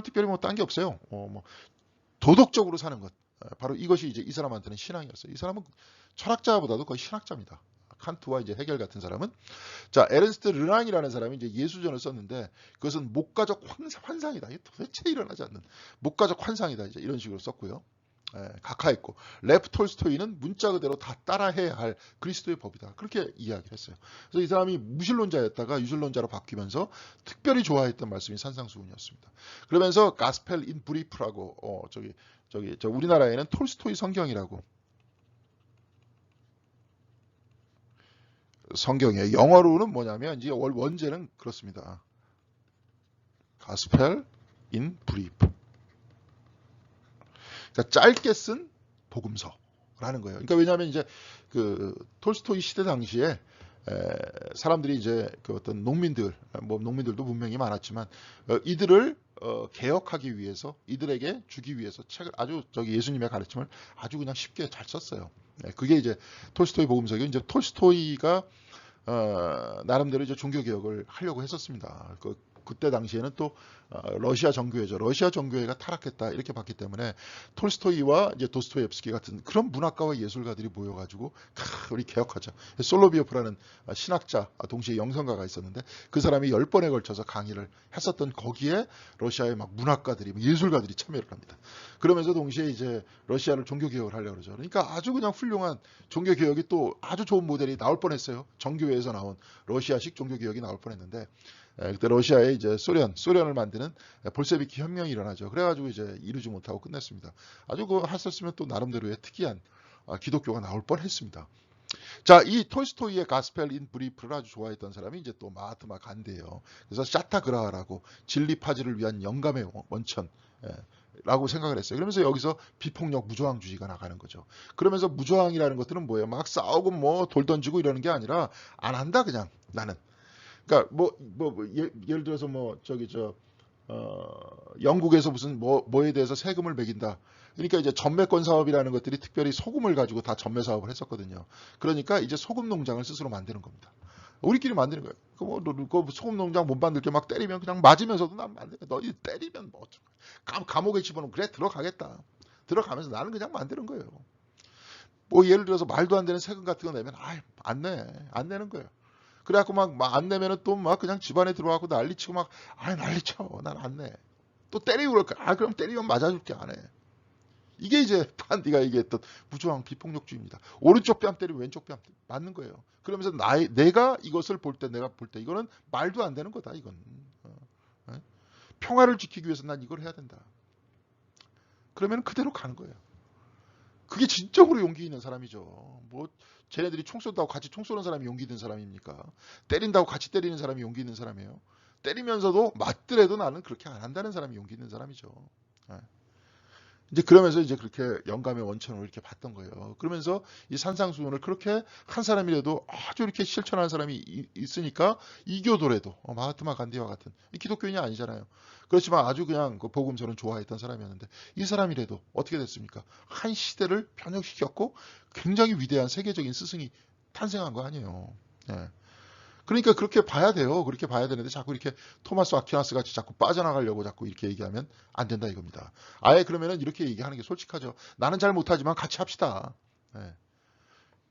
특별히 뭐 딴 게 없어요. 뭐 도덕적으로 사는 것. 바로 이것이 이제 이 사람한테는 신앙이었어요. 이 사람은 철학자보다도 거의 신학자입니다. 칸트와 이제 헤겔 같은 사람은 자 에른스트 르랑이라는 사람이 이제 예수전을 썼는데 그것은 목가적 환상이다. 이게 도대체 일어나지 않는 목가적 환상이다. 이제 이런 식으로 썼고요. 각하했고 레프 톨스토이는 문자 그대로 다 따라해야 할 그리스도의 법이다. 그렇게 이야기를 했어요. 그래서 이 사람이 무신론자였다가 유신론자로 바뀌면서 특별히 좋아했던 말씀이 산상수훈이었습니다. 그러면서 가스펠 인 브리프라고 저 우리나라에는 톨스토이 성경이라고 성경이에요. 영어로는 뭐냐면 이제 원제는 그렇습니다. 가스펠 인 브리프. 그러니까 짧게 쓴 복음서라는 거예요. 그러니까 왜냐하면 이제 그 톨스토이 시대 당시에 사람들이 이제 그 어떤 농민들, 뭐 농민들도 문명이 많았지만 이들을 개혁하기 위해서 이들에게 주기 위해서 책을 아주 예수님의 가르침을 아주 그냥 쉽게 잘 썼어요. 그게 이제 톨스토이 복음서고 이제 톨스토이가 나름대로 이제 종교 개혁을 하려고 했었습니다. 그때 당시에는 또 러시아 정교회죠. 러시아 정교회가 타락했다 이렇게 봤기 때문에 톨스토이와 이제 도스토옙스키 같은 그런 문학가와 예술가들이 모여가지고 우리 개혁하자. 솔로비오프라는 신학자 동시에 영성가가 있었는데 그 사람이 10번에 걸쳐서 강의를 했었던 거기에 러시아의 막 문학가들이 예술가들이 참여를 합니다. 그러면서 동시에 이제 러시아를 종교 개혁을 하려고 그러죠. 그러니까 아주 그냥 훌륭한 종교 개혁이 또 아주 좋은 모델이 나올 뻔했어요. 정교회에서 나온 러시아식 종교 개혁이 나올 뻔했는데 그때 러시아의 이제 소련을 만드는 볼세비키 혁명이 일어나죠. 그래가지고 이제 이루지 못하고 끝냈습니다. 아주 그거 했었으면 또 나름대로의 특이한 기독교가 나올 뻔했습니다. 자, 이 톨스토이의 가스펠 인 브리프를 아주 좋아했던 사람이 이제 또 마하트마 간디예요. 그래서 샤타그라하라고 진리 파지를 위한 영감의 원천. 라고 생각을 했어요. 그러면서 여기서 비폭력 무저항주의가 나가는 거죠. 그러면서 무저항이라는 것들은 뭐예요? 막 싸우고 뭐 돌 던지고 이러는 게 아니라 안 한다 그냥 나는. 그러니까 예를 들어서 영국에서 무슨 뭐에 대해서 세금을 매긴다. 그러니까 이제 전매권 사업이라는 것들이 특별히 소금을 가지고 다 전매 사업을 했었거든요. 그러니까 이제 소금 농장을 스스로 만드는 겁니다. 우리끼리 만드는 거예요. 그 소금 농장 못 만들 게 막 때리면 그냥 맞으면서도 난 만들어. 너희 때리면 뭐 감옥에 집어넣으면 그래 들어가겠다. 들어가면서 나는 그냥 만드는 거예요. 뭐 예를 들어서 말도 안 되는 세금 같은 거 내면 안 내는 거예요. 그래갖고 막 안 내면은 또 막 그냥 집안에 들어가고 난리치고 난리쳐. 난 안 내. 또 때리고 그럴 거야. 그럼 때리면 맞아줄게 안 해. 이게 이제 판디가 얘기했던 무저항 비폭력주의입니다. 오른쪽 뺨 때리고 왼쪽 뺨 맞는 거예요. 그러면서 내가 이것을 볼 때, 내가 볼 때 이거는 말도 안 되는 거다. 이건 평화를 지키기 위해서 난 이걸 해야 된다. 그러면 그대로 가는 거예요. 그게 진정으로 용기 있는 사람이죠. 뭐 쟤네들이 총 쏜다고 같이 총 쏘는 사람이 용기 있는 사람입니까? 때린다고 같이 때리는 사람이 용기 있는 사람이에요. 때리면서도 맞더라도 나는 그렇게 안 한다는 사람이 용기 있는 사람이죠. 이제 그러면서 이제 그렇게 영감의 원천을 이렇게 봤던 거예요. 그러면서 이 산상수훈을 그렇게 한 사람이라도 아주 이렇게 실천하는 사람이 있으니까 이교도래도 마하트마 간디와 같은 기독교인이 아니잖아요. 그렇지만 아주 그냥 그 복음서는 좋아했던 사람이었는데 이 사람이라도 어떻게 됐습니까? 한 시대를 변혁시켰고 굉장히 위대한 세계적인 스승이 탄생한 거 아니에요. 예. 그러니까 그렇게 봐야 돼요. 그렇게 봐야 되는데 자꾸 이렇게 토마스 아퀴나스 같이 자꾸 빠져나가려고 자꾸 이렇게 얘기하면 안 된다 이겁니다. 아예 그러면은 이렇게 얘기하는 게 솔직하죠. 나는 잘 못하지만 같이 합시다. 예.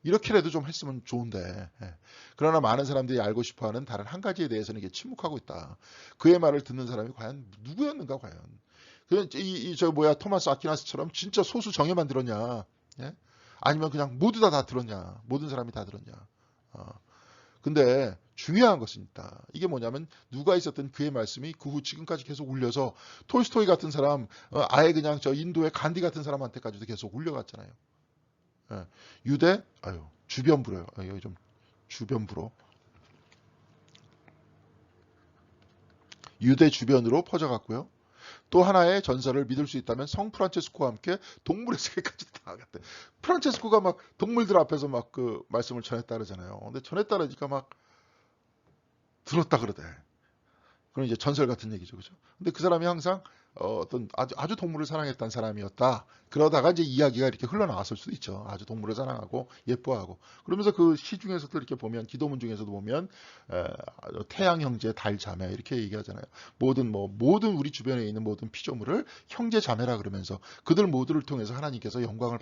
이렇게라도 좀 했으면 좋은데. 예. 그러나 많은 사람들이 알고 싶어하는 다른 한 가지에 대해서는 이게 침묵하고 있다. 그의 말을 듣는 사람이 과연 누구였는가 과연. 토마스 아퀴나스처럼 진짜 소수 정예만 들었냐. 예? 아니면 그냥 모두 다 들었냐. 모든 사람이 다 들었냐. 근데 중요한 것은 있다. 이게 뭐냐면 누가 있었던 그의 말씀이 그 후 지금까지 계속 울려서 톨스토이 같은 사람, 아예 그냥 저 인도의 간디 같은 사람한테까지도 계속 울려갔잖아요. 예. 주변부로요. 여기 좀 주변부로. 유대 주변으로 퍼져갔고요. 또 하나의 전설을 믿을 수 있다면 성 프란체스코와 함께 동물의 세계까지 다 갔대. 프란체스코가 막 동물들 앞에서 막 그 말씀을 전했다 그러잖아요. 근데 전했다 그러니까 막 들었다 그러대. 그럼 이제 전설 같은 얘기죠. 그죠? 근데 그 사람이 항상 어떤 아주 동물을 사랑했던 사람이었다. 그러다가 이제 이야기가 이렇게 흘러나왔을 수도 있죠. 아주 동물을 사랑하고 예뻐하고. 그러면서 그 시 중에서도 이렇게 보면 기도문 중에서도 보면 태양 형제 달 자매 이렇게 얘기하잖아요. 모든 우리 주변에 있는 모든 피조물을 형제 자매라 그러면서 그들 모두를 통해서 하나님께서 영광을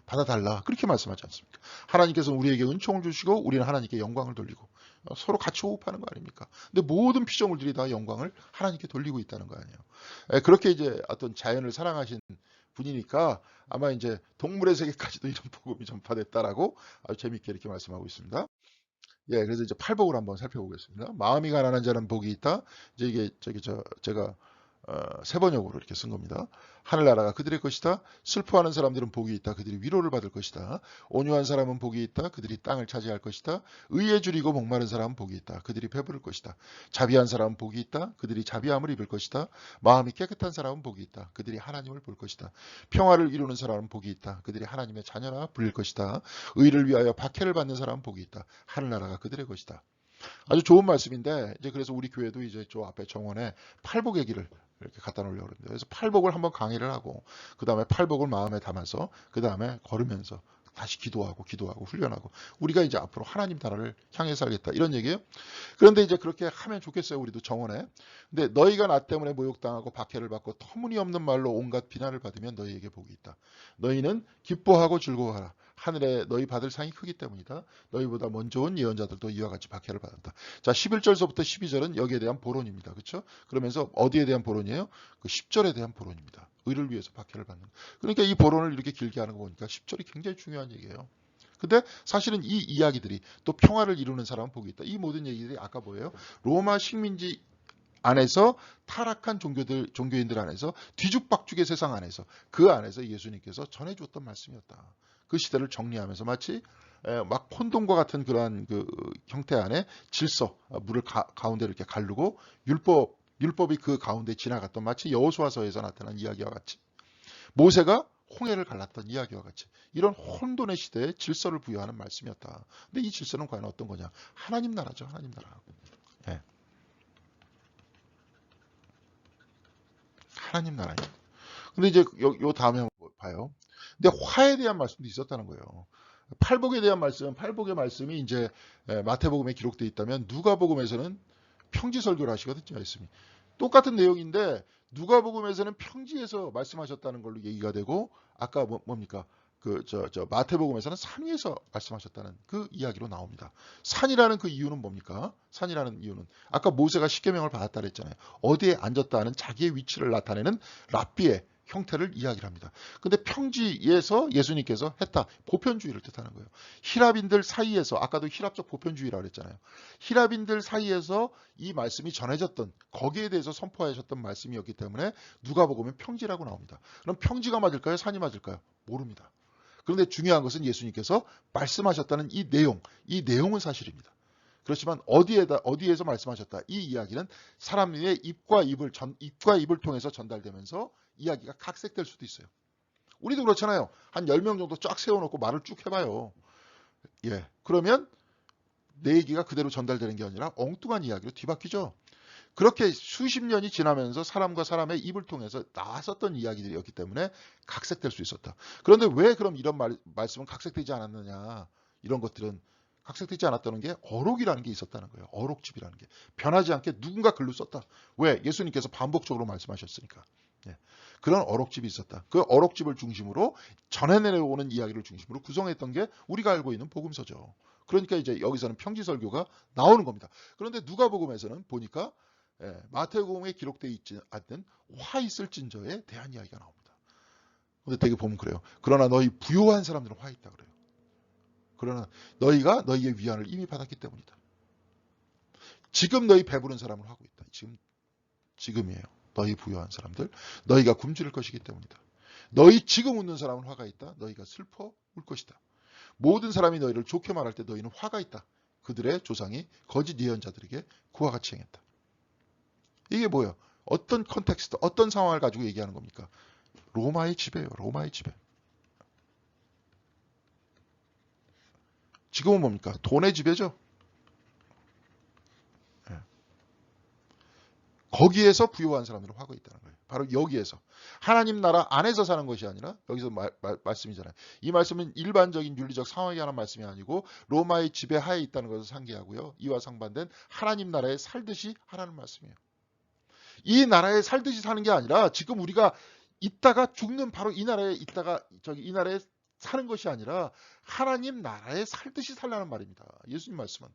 받아달라. 그렇게 말씀하지 않습니까? 하나님께서 우리에게 은총을 주시고 우리는 하나님께 영광을 돌리고 서로 같이 호흡하는 거 아닙니까? 근데 모든 피조물들이 다 영광을 하나님께 돌리고 있다는 거 아니에요. 그렇게 이제 어떤 자연을 사랑하신 분이니까 아마 이제 동물의 세계까지도 이런 복음이 전파됐다라고 아주 재밌게 이렇게 말씀하고 있습니다. 예, 그래서 이제 팔복을 한번 살펴보겠습니다. 마음이 가난한 자는 복이 있다. 이제 이게 제가 세 번역으로 이렇게 쓴 겁니다. 하늘나라가 그들의 것이다. 슬퍼하는 사람들은 복이 있다. 그들이 위로를 받을 것이다. 온유한 사람은 복이 있다. 그들이 땅을 차지할 것이다. 의에 줄이고 목마른 사람은 복이 있다. 그들이 배부를 것이다. 자비한 사람은 복이 있다. 그들이 자비함을 입을 것이다. 마음이 깨끗한 사람은 복이 있다. 그들이 하나님을 볼 것이다. 평화를 이루는 사람은 복이 있다. 그들이 하나님의 자녀라 불릴 것이다. 의를 위하여 박해를 받는 사람은 복이 있다. 하늘나라가 그들의 것이다. 아주 좋은 말씀인데 이제 그래서 우리 교회도 이제 저 앞에 정원에 팔복의 길을 이렇게 갖다 놓으려고 그럽니다. 그래서 팔복을 한번 강의를 하고 그 다음에 팔복을 마음에 담아서 그 다음에 걸으면서 다시 기도하고 훈련하고 우리가 이제 앞으로 하나님 나라를 향해 살겠다 이런 얘기예요. 그런데 이제 그렇게 하면 좋겠어요. 우리도 정원에. 근데 너희가 나 때문에 모욕당하고 박해를 받고 터무니없는 말로 온갖 비난을 받으면 너희에게 복이 있다. 너희는 기뻐하고 즐거워하라. 하늘에 너희 받을 상이 크기 때문이다. 너희보다 먼저 온 예언자들도 이와 같이 박해를 받았다. 자, 11절서부터 12절은 여기에 대한 보론입니다. 그렇죠? 그러면서 어디에 대한 보론이에요? 그 10절에 대한 보론입니다. 의를 위해서 박해를 받는. 그러니까 이 보론을 이렇게 길게 하는 거 보니까 10절이 굉장히 중요한 얘기예요. 근데 사실은 이 이야기들이 또 평화를 이루는 사람은 복이 있다. 이 모든 얘기들이 아까 뭐예요? 로마 식민지 안에서 타락한 종교인들 안에서 뒤죽박죽의 세상 안에서 그 안에서 예수님께서 전해주었던 말씀이었다. 그 시대를 정리하면서 마치 막 혼돈과 같은 그러한 그 형태 안에 질서, 물을 가운데 이렇게 가르고 율법이 그 가운데 지나갔던 마치 여호수아서에서 나타난 이야기와 같이 모세가 홍해를 갈랐던 이야기와 같이 이런 혼돈의 시대에 질서를 부여하는 말씀이었다. 근데 이 질서는 과연 어떤 거냐? 하나님 나라죠. 하나님 나라. 네. 하나님 나라입니다. 근데 이제 요 다음에 한번 봐요. 근데 화에 대한 말씀도 있었다는 거예요. 팔복에 대한 말씀, 팔복의 말씀이 이제 마태복음에 기록되어 있다면 누가복음에서는 평지설교를 하시거든요. 말씀이. 똑같은 내용인데 누가복음에서는 평지에서 말씀하셨다는 걸로 얘기가 되고 아까 뭡니까? 마태복음에서는 산 위에서 말씀하셨다는 그 이야기로 나옵니다. 산이라는 그 이유는 뭡니까? 산이라는 이유는 아까 모세가 십계명을 받았다 그랬잖아요. 어디에 앉았다는 자기의 위치를 나타내는 랍비의 형태를 이야기를 합니다. 근데 평지에서 예수님께서 했다. 보편주의를 뜻하는 거예요. 히랍인들 사이에서, 아까도 히랍적 보편주의라고 그랬잖아요. 히랍인들 사이에서 이 말씀이 전해졌던, 거기에 대해서 선포하셨던 말씀이었기 때문에 누가복음은 평지라고 나옵니다. 그럼 평지가 맞을까요? 산이 맞을까요? 모릅니다. 그런데 중요한 것은 예수님께서 말씀하셨다는 이 내용은 사실입니다. 그렇지만 어디에서 말씀하셨다. 이 이야기는 사람의 입과 입을 통해서 전달되면서 이야기가 각색될 수도 있어요. 우리도 그렇잖아요. 한 10명 정도 쫙 세워놓고 말을 쭉 해봐요. 예. 그러면 내 얘기가 그대로 전달되는 게 아니라 엉뚱한 이야기로 뒤바뀌죠. 그렇게 수십 년이 지나면서 사람과 사람의 입을 통해서 나왔었던 이야기들이었기 때문에 각색될 수 있었다. 그런데 왜 그럼 이런 말씀은 각색되지 않았느냐. 이런 것들은 각색되지 않았다는 게 어록이라는 게 있었다는 거예요. 어록집이라는 게. 변하지 않게 누군가 글로 썼다. 왜? 예수님께서 반복적으로 말씀하셨으니까. 예. 그런 어록집이 있었다. 그 어록집을 중심으로 전해내려오는 이야기를 중심으로 구성했던 게 우리가 알고 있는 복음서죠. 그러니까 이제 여기서는 평지설교가 나오는 겁니다. 그런데 누가복음에서는 보니까 마태복음에 기록되어 있지 않는 화 있을진저에 대한 이야기가 나옵니다. 근데 되게 보면 그래요. 그러나 너희 부요한 사람들은 화 있다 그래요. 그러나 너희가 너희의 위안을 이미 받았기 때문이다. 지금 너희 배부른 사람을 하고 있다. 지금이에요. 너희 부요한 사람들. 너희가 굶주릴 것이기 때문이다. 너희 지금 웃는 사람은 화가 있다. 너희가 슬퍼 울 것이다. 모든 사람이 너희를 좋게 말할 때 너희는 화가 있다. 그들의 조상이 거짓 예언자들에게 그와 같이 행했다. 이게 뭐예요? 어떤 컨텍스트, 어떤 상황을 가지고 얘기하는 겁니까? 로마의 지배예요. 로마의 지배. 지금은 뭡니까? 돈의 지배죠. 예. 거기에서 부유한 사람들은 화가 있다는 거예요. 바로 여기에서. 하나님 나라 안에서 사는 것이 아니라 여기서 말씀이잖아요. 이 말씀은 일반적인 윤리적 상황에 관한 말씀이 아니고 로마의 지배 하에 있다는 것을 상기하고요. 이와 상반된 하나님 나라에 살듯이 하라는 말씀이에요. 이 나라에 살듯이 사는 게 아니라 지금 우리가 있다가 죽는 바로 이 나라에 있다가 이 나라에 사는 것이 아니라 하나님 나라에 살듯이 살라는 말입니다. 예수님 말씀은.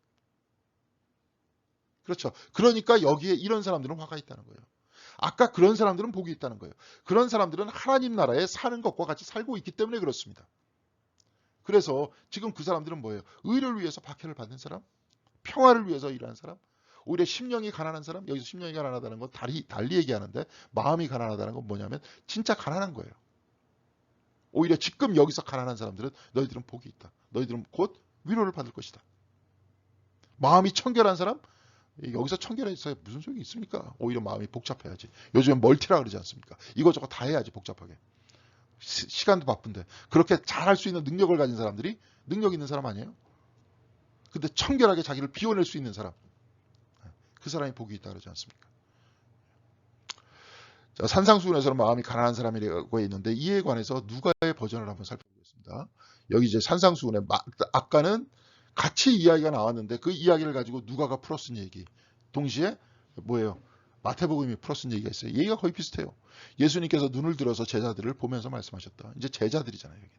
그렇죠. 그러니까 여기에 이런 사람들은 화가 있다는 거예요. 아까 그런 사람들은 복이 있다는 거예요. 그런 사람들은 하나님 나라에 사는 것과 같이 살고 있기 때문에 그렇습니다. 그래서 지금 그 사람들은 뭐예요? 의를 위해서 박해를 받는 사람? 평화를 위해서 일하는 사람? 오히려 심령이 가난한 사람? 여기서 심령이 가난하다는 건 달리 얘기하는데 마음이 가난하다는 건 뭐냐면 진짜 가난한 거예요. 오히려 지금 여기서 가난한 사람들은 너희들은 복이 있다. 너희들은 곧 위로를 받을 것이다. 마음이 청결한 사람? 여기서 청결해서 무슨 소용이 있습니까? 오히려 마음이 복잡해야지. 요즘엔 멀티라 그러지 않습니까? 이것저것 다 해야지 복잡하게. 시간도 바쁜데. 그렇게 잘할 수 있는 능력을 가진 사람들이 능력 있는 사람 아니에요? 근데 청결하게 자기를 비워낼 수 있는 사람. 그 사람이 복이 있다 그러지 않습니까? 자, 산상수훈에서는 마음이 가난한 사람이라고 있는데 이에 관해서 누가의 버전을 한번 살펴보겠습니다. 여기 이제 산상수훈에 아까는 같이 이야기가 나왔는데 그 이야기를 가지고 누가가 풀어쓴 얘기. 동시에 뭐예요? 마태복음이 풀어쓴 얘기가 있어요. 얘기가 거의 비슷해요. 예수님께서 눈을 들어서 제자들을 보면서 말씀하셨다. 이제 제자들이잖아요. 여기.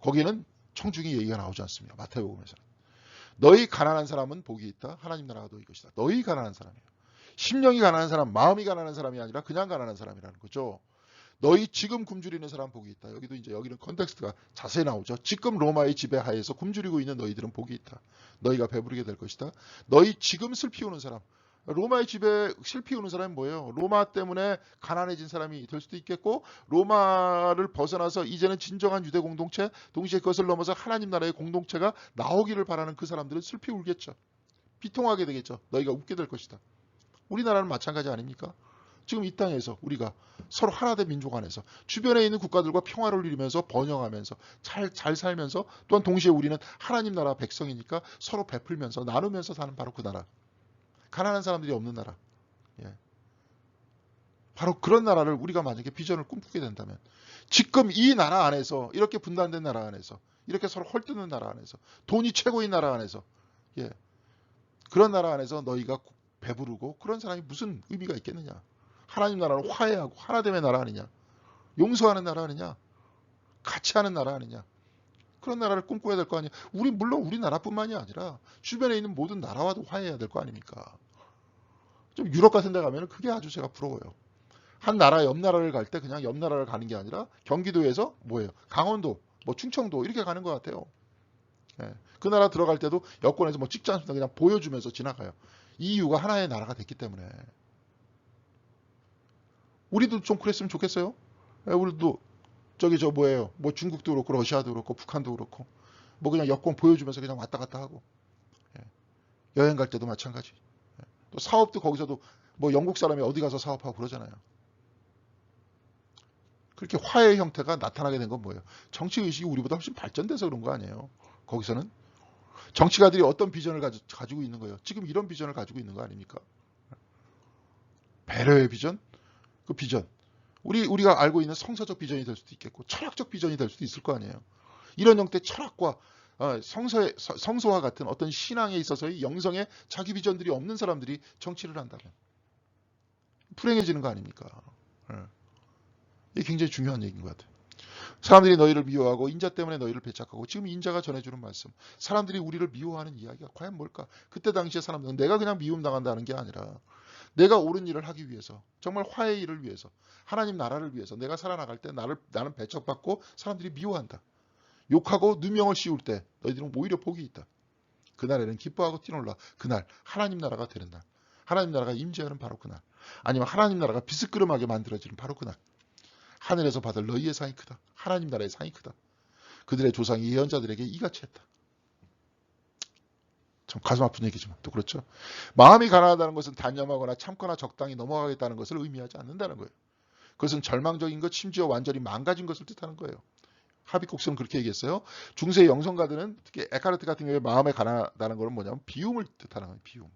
거기는 청중의 얘기가 나오지 않습니다. 마태복음에서는. 너희 가난한 사람은 복이 있다. 하나님 나라가 너희 것이다. 너희 가난한 사람이에요. 심령이 가난한 사람, 마음이 가난한 사람이 아니라 그냥 가난한 사람이라는 거죠. 너희 지금 굶주리는 사람 복이 있다. 여기도 이제 여기는 컨텍스트가 자세히 나오죠. 지금 로마의 지배하에서 굶주리고 있는 너희들은 복이 있다. 너희가 배부르게 될 것이다. 너희 지금 슬피 우는 사람. 로마의 지배 슬피 우는 사람이 뭐예요? 로마 때문에 가난해진 사람이 될 수도 있겠고 로마를 벗어나서 이제는 진정한 유대 공동체 동시에 그것을 넘어서 하나님 나라의 공동체가 나오기를 바라는 그 사람들은 슬피 울겠죠. 비통하게 되겠죠. 너희가 웃게 될 것이다. 우리나라는 마찬가지 아닙니까? 지금 이 땅에서 우리가 서로 하나된 민족 안에서 주변에 있는 국가들과 평화를 누리면서 번영하면서 잘 살면서 또한 동시에 우리는 하나님 나라 백성이니까 서로 베풀면서 나누면서 사는 바로 그 나라. 가난한 사람들이 없는 나라. 예. 바로 그런 나라를 우리가 만약에 비전을 꿈꾸게 된다면 지금 이 나라 안에서 이렇게 분단된 나라 안에서 이렇게 서로 헐뜯는 나라 안에서 돈이 최고인 나라 안에서 예. 그런 나라 안에서 너희가 배부르고 그런 사람이 무슨 의미가 있겠느냐. 하나님 나라는 화해하고 하나됨의 나라 아니냐. 용서하는 나라 아니냐. 같이 하는 나라 아니냐. 그런 나라를 꿈꿔야 될 거 아니냐. 물론 우리나라뿐만이 아니라 주변에 있는 모든 나라와도 화해해야 될 거 아닙니까. 좀 유럽 같은 데 가면 그게 아주 제가 부러워요. 한 나라 옆 나라를 갈 때 그냥 옆 나라를 가는 게 아니라 경기도에서 뭐예요? 강원도, 뭐 충청도 이렇게 가는 것 같아요. 예. 그 나라 들어갈 때도 여권에서 뭐 찍지 않습니다. 그냥 보여주면서 지나가요. EU가 하나의 나라가 됐기 때문에. 우리도 좀 그랬으면 좋겠어요. 예, 우리도 저기 저 뭐예요? 뭐 중국도 그렇고 러시아도 그렇고 북한도 그렇고 뭐 그냥 여권 보여주면서 그냥 왔다 갔다 하고 예. 여행 갈 때도 마찬가지. 예. 또 사업도 거기서도 뭐 영국 사람이 어디 가서 사업하고 그러잖아요. 그렇게 화해의 형태가 나타나게 된 건 뭐예요? 정치 의식이 우리보다 훨씬 발전돼서 그런 거 아니에요? 거기서는 정치가들이 어떤 비전을 가지고 있는 거예요? 지금 이런 비전을 가지고 있는 거 아닙니까? 배려의 비전? 그 비전. 우리가 알고 있는 성서적 비전이 될 수도 있겠고, 철학적 비전이 될 수도 있을 거 아니에요. 이런 형태의 철학과 성서와 같은 어떤 신앙에 있어서의 영성의 자기 비전들이 없는 사람들이 정치를 한다면 불행해지는 거 아닙니까? 예. 이게 굉장히 중요한 얘기인 것 같아요. 사람들이 너희를 미워하고 인자 때문에 너희를 배척하고 지금 인자가 전해주는 말씀. 사람들이 우리를 미워하는 이야기가 과연 뭘까? 그때 당시에 사람들은 내가 그냥 미움당한다는 게 아니라 내가 옳은 일을 하기 위해서 정말 화해의 일을 위해서 하나님 나라를 위해서 내가 살아나갈 때 나는 배척받고 사람들이 미워한다. 욕하고 누명을 씌울 때 너희들은 오히려 복이 있다. 그날에는 기뻐하고 뛰놀라. 그날 하나님 나라가 되는 날. 하나님 나라가 임재하는 바로 그날. 아니면 하나님 나라가 비스끄름하게 만들어지는 바로 그날. 하늘에서 받을 너희의 상이 크다. 하나님 나라의 상이 크다. 그들의 조상이 예언자들에게 이같이 했다. 참 가슴 아픈 얘기지만 또 그렇죠. 마음이 가난하다는 것은 단념하거나 참거나 적당히 넘어가겠다는 것을 의미하지 않는다는 거예요. 그것은 절망적인 것, 심지어 완전히 망가진 것을 뜻하는 거예요. 하비콕스는 그렇게 얘기했어요. 중세 영성가들은 특히 에카르트 같은 경우에 마음에 가난하다는 것은 뭐냐면 비움을 뜻하는 거예요. 비움.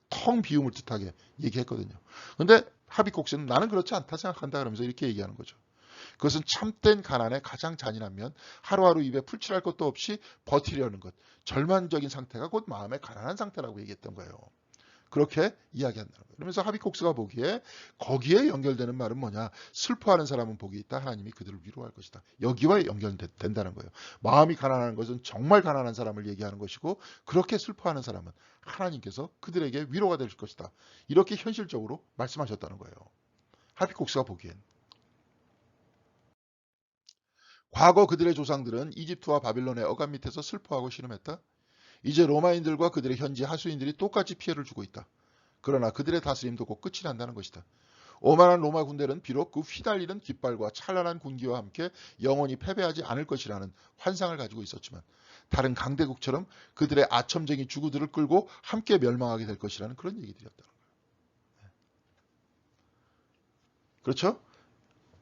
텅 비움을 뜻하게 얘기했거든요. 그런데 하비콕스는 나는 그렇지 않다 생각한다 그러면서 이렇게 얘기하는 거죠. 그것은 참된 가난의 가장 잔인한 면, 하루하루 입에 풀칠할 것도 없이 버티려는 것, 절망적인 상태가 곧 마음의 가난한 상태라고 얘기했던 거예요. 그렇게 이야기한다는 거예요. 그러면서 하비콕스가 보기에 거기에 연결되는 말은 뭐냐? 슬퍼하는 사람은 복이 있다. 하나님이 그들을 위로할 것이다. 여기와 연결된다는 거예요. 마음이 가난한 것은 정말 가난한 사람을 얘기하는 것이고 그렇게 슬퍼하는 사람은 하나님께서 그들에게 위로가 될 것이다. 이렇게 현실적으로 말씀하셨다는 거예요. 하비콕스가 보기엔. 과거 그들의 조상들은 이집트와 바빌론의 억압 밑에서 슬퍼하고 신음했다. 이제 로마인들과 그들의 현지 하수인들이 똑같이 피해를 주고 있다. 그러나 그들의 다스림도 곧 끝이 난다는 것이다. 오만한 로마 군대는 비록 그 휘달리는 깃발과 찬란한 군기와 함께 영원히 패배하지 않을 것이라는 환상을 가지고 있었지만 다른 강대국처럼 그들의 아첨쟁이 주구들을 끌고 함께 멸망하게 될 것이라는 그런 얘기들이었다는 거예요. 그렇죠?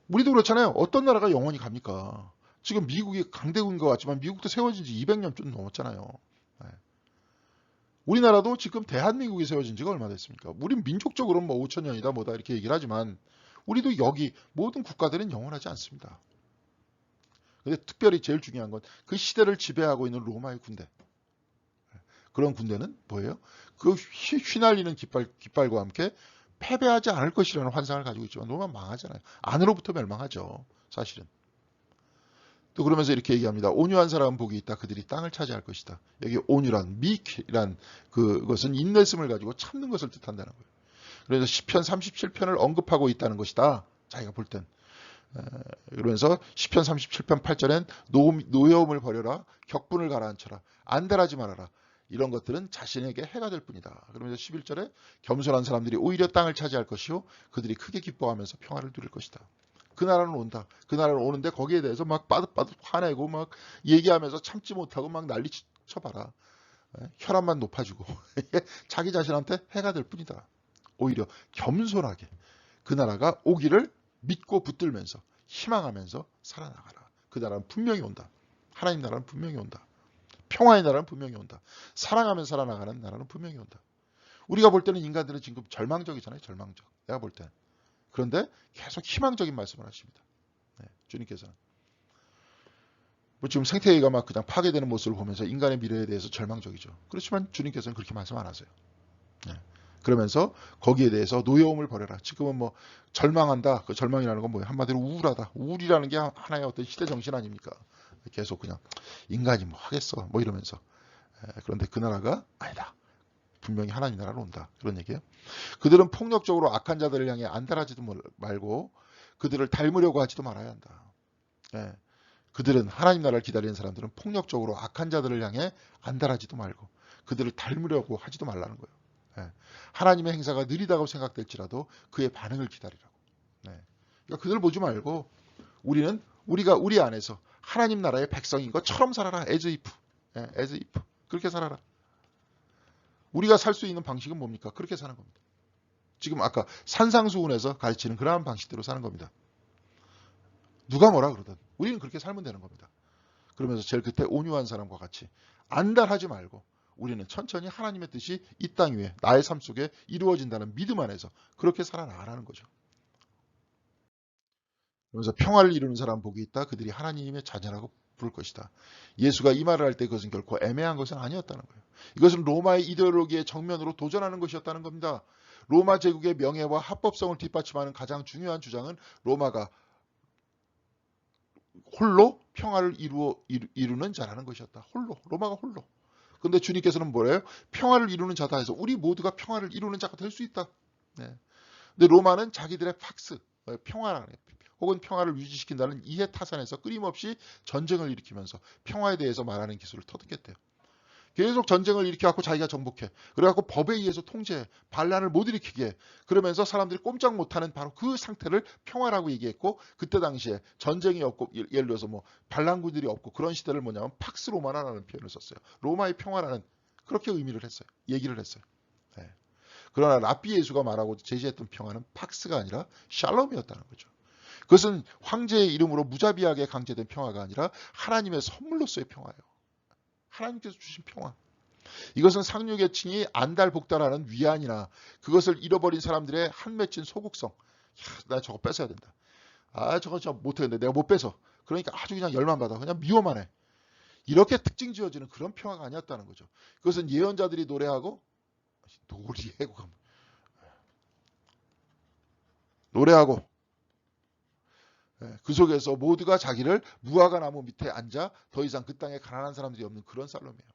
우리도 그렇잖아요. 어떤 나라가 영원히 갑니까? 지금 미국이 강대국인 것 같지만 미국도 세워진 지 200년 좀 넘었잖아요. 우리나라도 지금 대한민국이 세워진 지가 얼마 됐습니까? 우린 민족적으로는 뭐 5천년이다 뭐다 이렇게 얘기를 하지만 우리도 여기 모든 국가들은 영원하지 않습니다. 근데 특별히 제일 중요한 건 그 시대를 지배하고 있는 로마의 군대. 그런 군대는 뭐예요? 그 휘날리는 깃발과 함께 패배하지 않을 것이라는 환상을 가지고 있지만 로마 망하잖아요. 안으로부터 멸망하죠. 사실은. 또 그러면서 이렇게 얘기합니다. 온유한 사람은 복이 있다. 그들이 땅을 차지할 것이다. 여기 온유란, meek란 그것은 인내심을 가지고 참는 것을 뜻한다는 거예요. 그래서 시편 37편을 언급하고 있다는 것이다. 자기가 볼 땐. 그러면서 시편 37편 8절엔 노여움을 버려라. 격분을 가라앉혀라. 안달하지 말아라. 이런 것들은 자신에게 해가 될 뿐이다. 그러면서 11절에 겸손한 사람들이 오히려 땅을 차지할 것이요. 그들이 크게 기뻐하면서 평화를 누릴 것이다. 그 나라는 온다. 그 나라는 오는데 거기에 대해서 막 빠듯빠듯 화내고 막 얘기하면서 참지 못하고 막 난리 쳐봐라. 혈압만 높아지고 자기 자신한테 해가 될 뿐이다. 오히려 겸손하게 그 나라가 오기를 믿고 붙들면서 희망하면서 살아나가라. 그 나라는 분명히 온다. 하나님 나라는 분명히 온다. 평화의 나라는 분명히 온다. 사랑하면서 살아나가는 나라는 분명히 온다. 우리가 볼 때는 인간들은 지금 절망적이잖아요. 절망적. 내가 볼 때는. 그런데 계속 희망적인 말씀을 하십니다. 주님께서는. 뭐 지금 생태계가 막 그냥 파괴되는 모습을 보면서 인간의 미래에 대해서 절망적이죠. 그렇지만 주님께서는 그렇게 말씀 안 하세요. 그러면서 거기에 대해서 노여움을 버려라. 지금은 뭐 절망한다. 그 절망이라는 건 뭐예요? 한마디로 우울하다. 우울이라는 게 하나의 어떤 시대 정신 아닙니까? 계속 그냥 인간이 뭐 하겠어. 뭐 이러면서. 그런데 그 나라가 아니다. 분명히 하나님 나라로 온다. 그런 얘기예요. 그들은 폭력적으로 악한 자들을 향해 안달하지도 말고 그들을 닮으려고 하지도 말아야 한다. 예. 그들은 하나님 나라를 기다리는 사람들은 폭력적으로 악한 자들을 향해 안달하지도 말고 그들을 닮으려고 하지도 말라는 거예요. 예. 하나님의 행사가 느리다고 생각될지라도 그의 반응을 기다리라고. 예. 그러니까 그들 보지 말고 우리가 우리 안에서 하나님 나라의 백성인 것처럼 살아라. as if. 예, as if. 그렇게 살아라. 우리가 살 수 있는 방식은 뭡니까? 그렇게 사는 겁니다. 지금 아까 산상수훈에서 가르치는 그러한 방식대로 사는 겁니다. 누가 뭐라 그러든 우리는 그렇게 살면 되는 겁니다. 그러면서 제일 끝에 온유한 사람과 같이 안달하지 말고 우리는 천천히 하나님의 뜻이 이 땅 위에 나의 삶 속에 이루어진다는 믿음 안에서 그렇게 살아나가라는 거죠. 그러면서 평화를 이루는 사람 복이 있다. 그들이 하나님의 자녀라고 부를 것이다. 예수가 이 말을 할 때 그것은 결코 애매한 것은 아니었다는 거예요. 이것은 로마의 이데올로기의 정면으로 도전하는 것이었다는 겁니다. 로마 제국의 명예와 합법성을 뒷받침하는 가장 중요한 주장은 로마가 홀로 평화를 이루는 자라는 것이었다. 홀로. 로마가 홀로. 근데 주님께서는 뭐래요? 평화를 이루는 자다 해서 우리 모두가 평화를 이루는 자가 될 수 있다. 네. 근데 로마는 자기들의 팍스, 평화라는 혹은 평화를 유지시킨다는 이해 타산에서 끊임없이 전쟁을 일으키면서 평화에 대해서 말하는 기술을 터득했대요. 계속 전쟁을 일으켜갖고 자기가 정복해. 그래갖고 법에 의해서 통제해. 반란을 못 일으키게 해. 그러면서 사람들이 꼼짝 못하는 바로 그 상태를 평화라고 얘기했고 그때 당시에 전쟁이 없고 예를 들어서 뭐 반란군들이 없고 그런 시대를 뭐냐면 팍스 로마나라는 표현을 썼어요. 로마의 평화라는 그렇게 의미를 했어요. 얘기를 했어요. 네. 그러나 랍비 예수가 말하고 제시했던 평화는 팍스가 아니라 샬롬이었다는 거죠. 그것은 황제의 이름으로 무자비하게 강제된 평화가 아니라 하나님의 선물로서의 평화예요. 하나님께서 주신 평화. 이것은 상류계층이 안달복달하는 위안이나 그것을 잃어버린 사람들의 한 맺힌 소극성. 나 저거 뺏어야 된다. 저거 못하겠는데 내가 못 뺏어. 그러니까 아주 그냥 열만 받아. 그냥 미워만 해. 이렇게 특징 지어지는 그런 평화가 아니었다는 거죠. 그것은 예언자들이 노래하고 그 속에서 모두가 자기를 무화과 나무 밑에 앉아 더 이상 그 땅에 가난한 사람들이 없는 그런 샬롬이에요.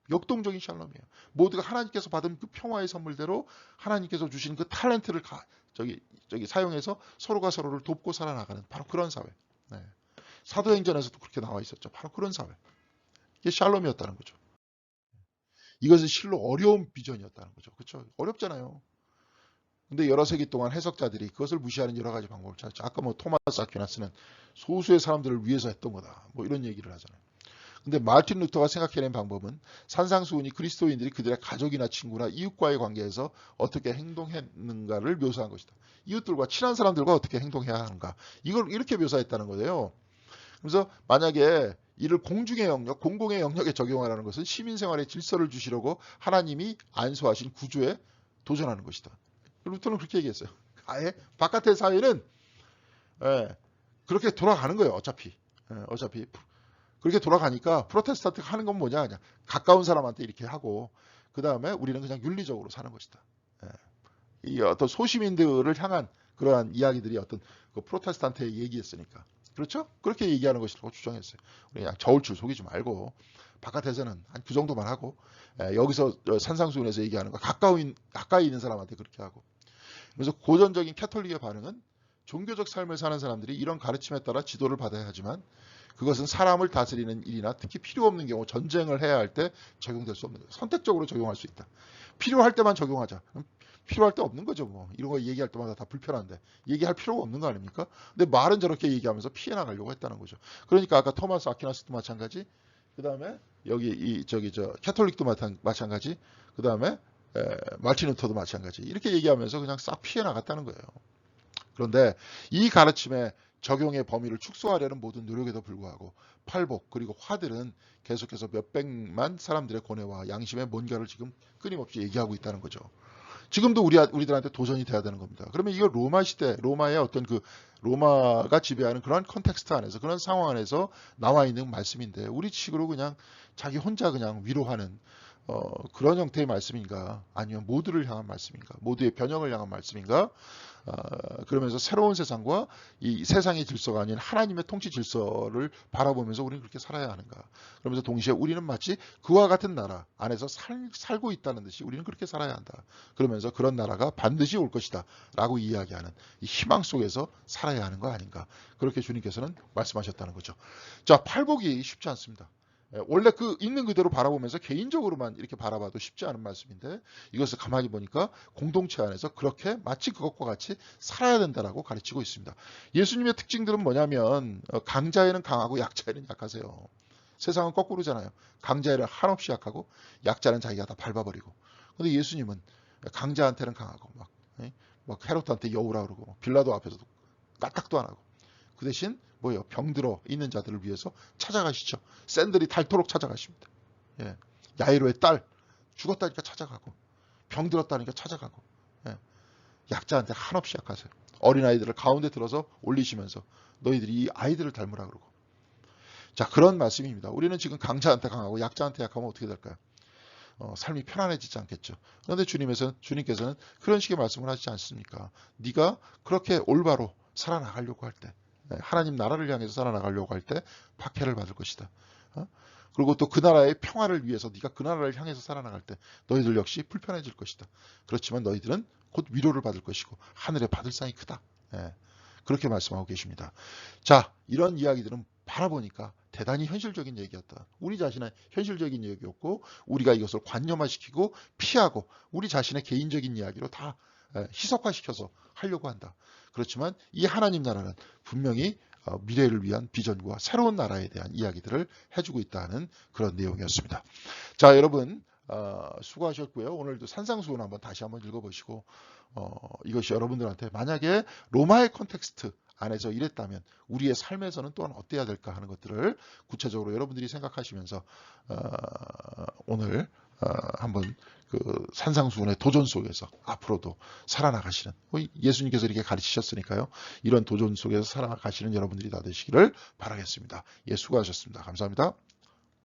역동적인 샬롬이에요. 모두가 하나님께서 받은 그 평화의 선물대로 하나님께서 주신 그 탤런트를 사용해서 서로가 서로를 돕고 살아나가는 바로 그런 사회. 네. 사도행전에서도 그렇게 나와 있었죠. 바로 그런 사회. 이게 샬롬이었다는 거죠. 이것은 실로 어려운 비전이었다는 거죠. 그렇죠? 어렵잖아요. 근데 여러 세기 동안 해석자들이 그것을 무시하는 여러 가지 방법을 찾았죠. 아까 뭐 토마스 아퀴나스는 소수의 사람들을 위해서 했던 거다. 뭐 이런 얘기를 하잖아요. 근데 마틴 루터가 생각해낸 방법은 산상수훈이 그리스도인들이 그들의 가족이나 친구나 이웃과의 관계에서 어떻게 행동했는가를 묘사한 것이다. 이웃들과 친한 사람들과 어떻게 행동해야 하는가. 이걸 이렇게 묘사했다는 거예요. 그래서 만약에 이를 공중의 영역, 공공의 영역에 적용하라는 것은 시민생활의 질서를 주시려고 하나님이 안수하신 구조에 도전하는 것이다. 루터는 그렇게 얘기했어요. 아예 바깥의 사회는 그렇게 돌아가는 거예요. 어차피 그렇게 돌아가니까 프로테스탄트가 하는 건 뭐냐 그냥 가까운 사람한테 이렇게 하고 그 다음에 우리는 그냥 윤리적으로 사는 것이다. 이 어떤 소시민들을 향한 그러한 이야기들이 어떤 그 프로테스탄트의 얘기였으니까 그렇죠? 그렇게 얘기하는 것이라고 주장했어요. 우리 그냥 저울줄 속이지 말고 바깥에서는 한 그 정도만 하고 여기서 산상수훈에서 얘기하는 거 가까이 있는 사람한테 그렇게 하고 그래서 고전적인 캐톨릭의 반응은 종교적 삶을 사는 사람들이 이런 가르침에 따라 지도를 받아야 하지만 그것은 사람을 다스리는 일이나 특히 필요 없는 경우 전쟁을 해야 할 때 적용될 수 없는 거예요. 선택적으로 적용할 수 있다. 필요할 때만 적용하자. 필요할 때 없는 거죠. 뭐 이런 거 얘기할 때마다 다 불편한데 얘기할 필요가 없는 거 아닙니까? 근데 말은 저렇게 얘기하면서 피해 나가려고 했다는 거죠. 그러니까 아까 토마스 아퀴나스도 마찬가지. 그 다음에 여기 캐톨릭도 마찬가지. 그 다음에 마틴 루터도 마찬가지. 이렇게 얘기하면서 그냥 싹 피해 나갔다는 거예요. 그런데 이 가르침의 적용의 범위를 축소하려는 모든 노력에도 불구하고 팔복 그리고 화들은 계속해서 몇백만 사람들의 고뇌와 양심의 뭔가를 지금 끊임없이 얘기하고 있다는 거죠. 지금도 우리들한테 도전이 돼야 되는 겁니다. 그러면 이거 로마 시대, 로마의 어떤 그 로마가 지배하는 그런 컨텍스트 안에서 그런 상황 안에서 나와 있는 말씀인데 우리 식으로 그냥 자기 혼자 그냥 위로하는 그런 형태의 말씀인가? 아니면 모두를 향한 말씀인가? 모두의 변형을 향한 말씀인가? 그러면서 새로운 세상과 이 세상의 질서가 아닌 하나님의 통치 질서를 바라보면서 우리는 그렇게 살아야 하는가? 그러면서 동시에 우리는 마치 그와 같은 나라 안에서 살고 있다는 듯이 우리는 그렇게 살아야 한다. 그러면서 그런 나라가 반드시 올 것이다 라고 이야기하는 이 희망 속에서 살아야 하는 거 아닌가? 그렇게 주님께서는 말씀하셨다는 거죠. 자, 팔복이 쉽지 않습니다. 원래 그 있는 그대로 바라보면서 개인적으로만 이렇게 바라봐도 쉽지 않은 말씀인데, 이것을 가만히 보니까 공동체 안에서 그렇게 마치 그것과 같이 살아야 된다라고 가르치고 있습니다. 예수님의 특징들은 뭐냐면 강자에는 강하고 약자에는 약하세요. 세상은 거꾸로잖아요. 강자에는 한없이 약하고 약자는 자기가 다 밟아버리고. 근데 예수님은 강자한테는 강하고 막 헤롯한테 여우라 그러고 빌라도 앞에서도 까딱도 안 하고, 그 대신 뭐예요? 병들어 있는 자들을 위해서 찾아가시죠. 샌들이 닳도록 찾아가십니다. 예. 야이로의 딸 죽었다니까 찾아가고, 병들었다니까 찾아가고, 예. 약자한테 한없이 약하세요. 어린아이들을 가운데 들어서 올리시면서 너희들이 이 아이들을 닮으라 그러고. 자, 그런 말씀입니다. 우리는 지금 강자한테 강하고 약자한테 약하면 어떻게 될까요? 삶이 편안해지지 않겠죠. 그런데 주님께서는 그런 식의 말씀을 하시지 않습니까? 네가 그렇게 올바로 살아나가려고 할 때, 하나님 나라를 향해서 살아나가려고 할 때 박해를 받을 것이다. 그리고 또 그 나라의 평화를 위해서 네가 그 나라를 향해서 살아나갈 때 너희들 역시 불편해질 것이다. 그렇지만 너희들은 곧 위로를 받을 것이고 하늘에 받을 상이 크다. 그렇게 말씀하고 계십니다. 자, 이런 이야기들은 바라보니까 대단히 현실적인 얘기였다. 우리 자신의 현실적인 얘기였고, 우리가 이것을 관념화시키고 피하고 우리 자신의 개인적인 이야기로 다 희석화시켜서 하려고 한다. 그렇지만 이 하나님 나라는 분명히 미래를 위한 비전과 새로운 나라에 대한 이야기들을 해주고 있다는 그런 내용이었습니다. 자, 여러분 수고하셨고요. 오늘도 산상수훈 다시 한번 읽어보시고, 이것이 여러분들한테 만약에 로마의 컨텍스트 안에서 이랬다면 우리의 삶에서는 또한 어때야 될까 하는 것들을 구체적으로 여러분들이 생각하시면서 오늘 한번 그 산상수훈의 도전 속에서 앞으로도 살아나가시는, 예수님께서 이렇게 가르치셨으니까요. 이런 도전 속에서 살아나가시는 여러분들이 다 되시기를 바라겠습니다. 예, 수고하셨습니다. 감사합니다.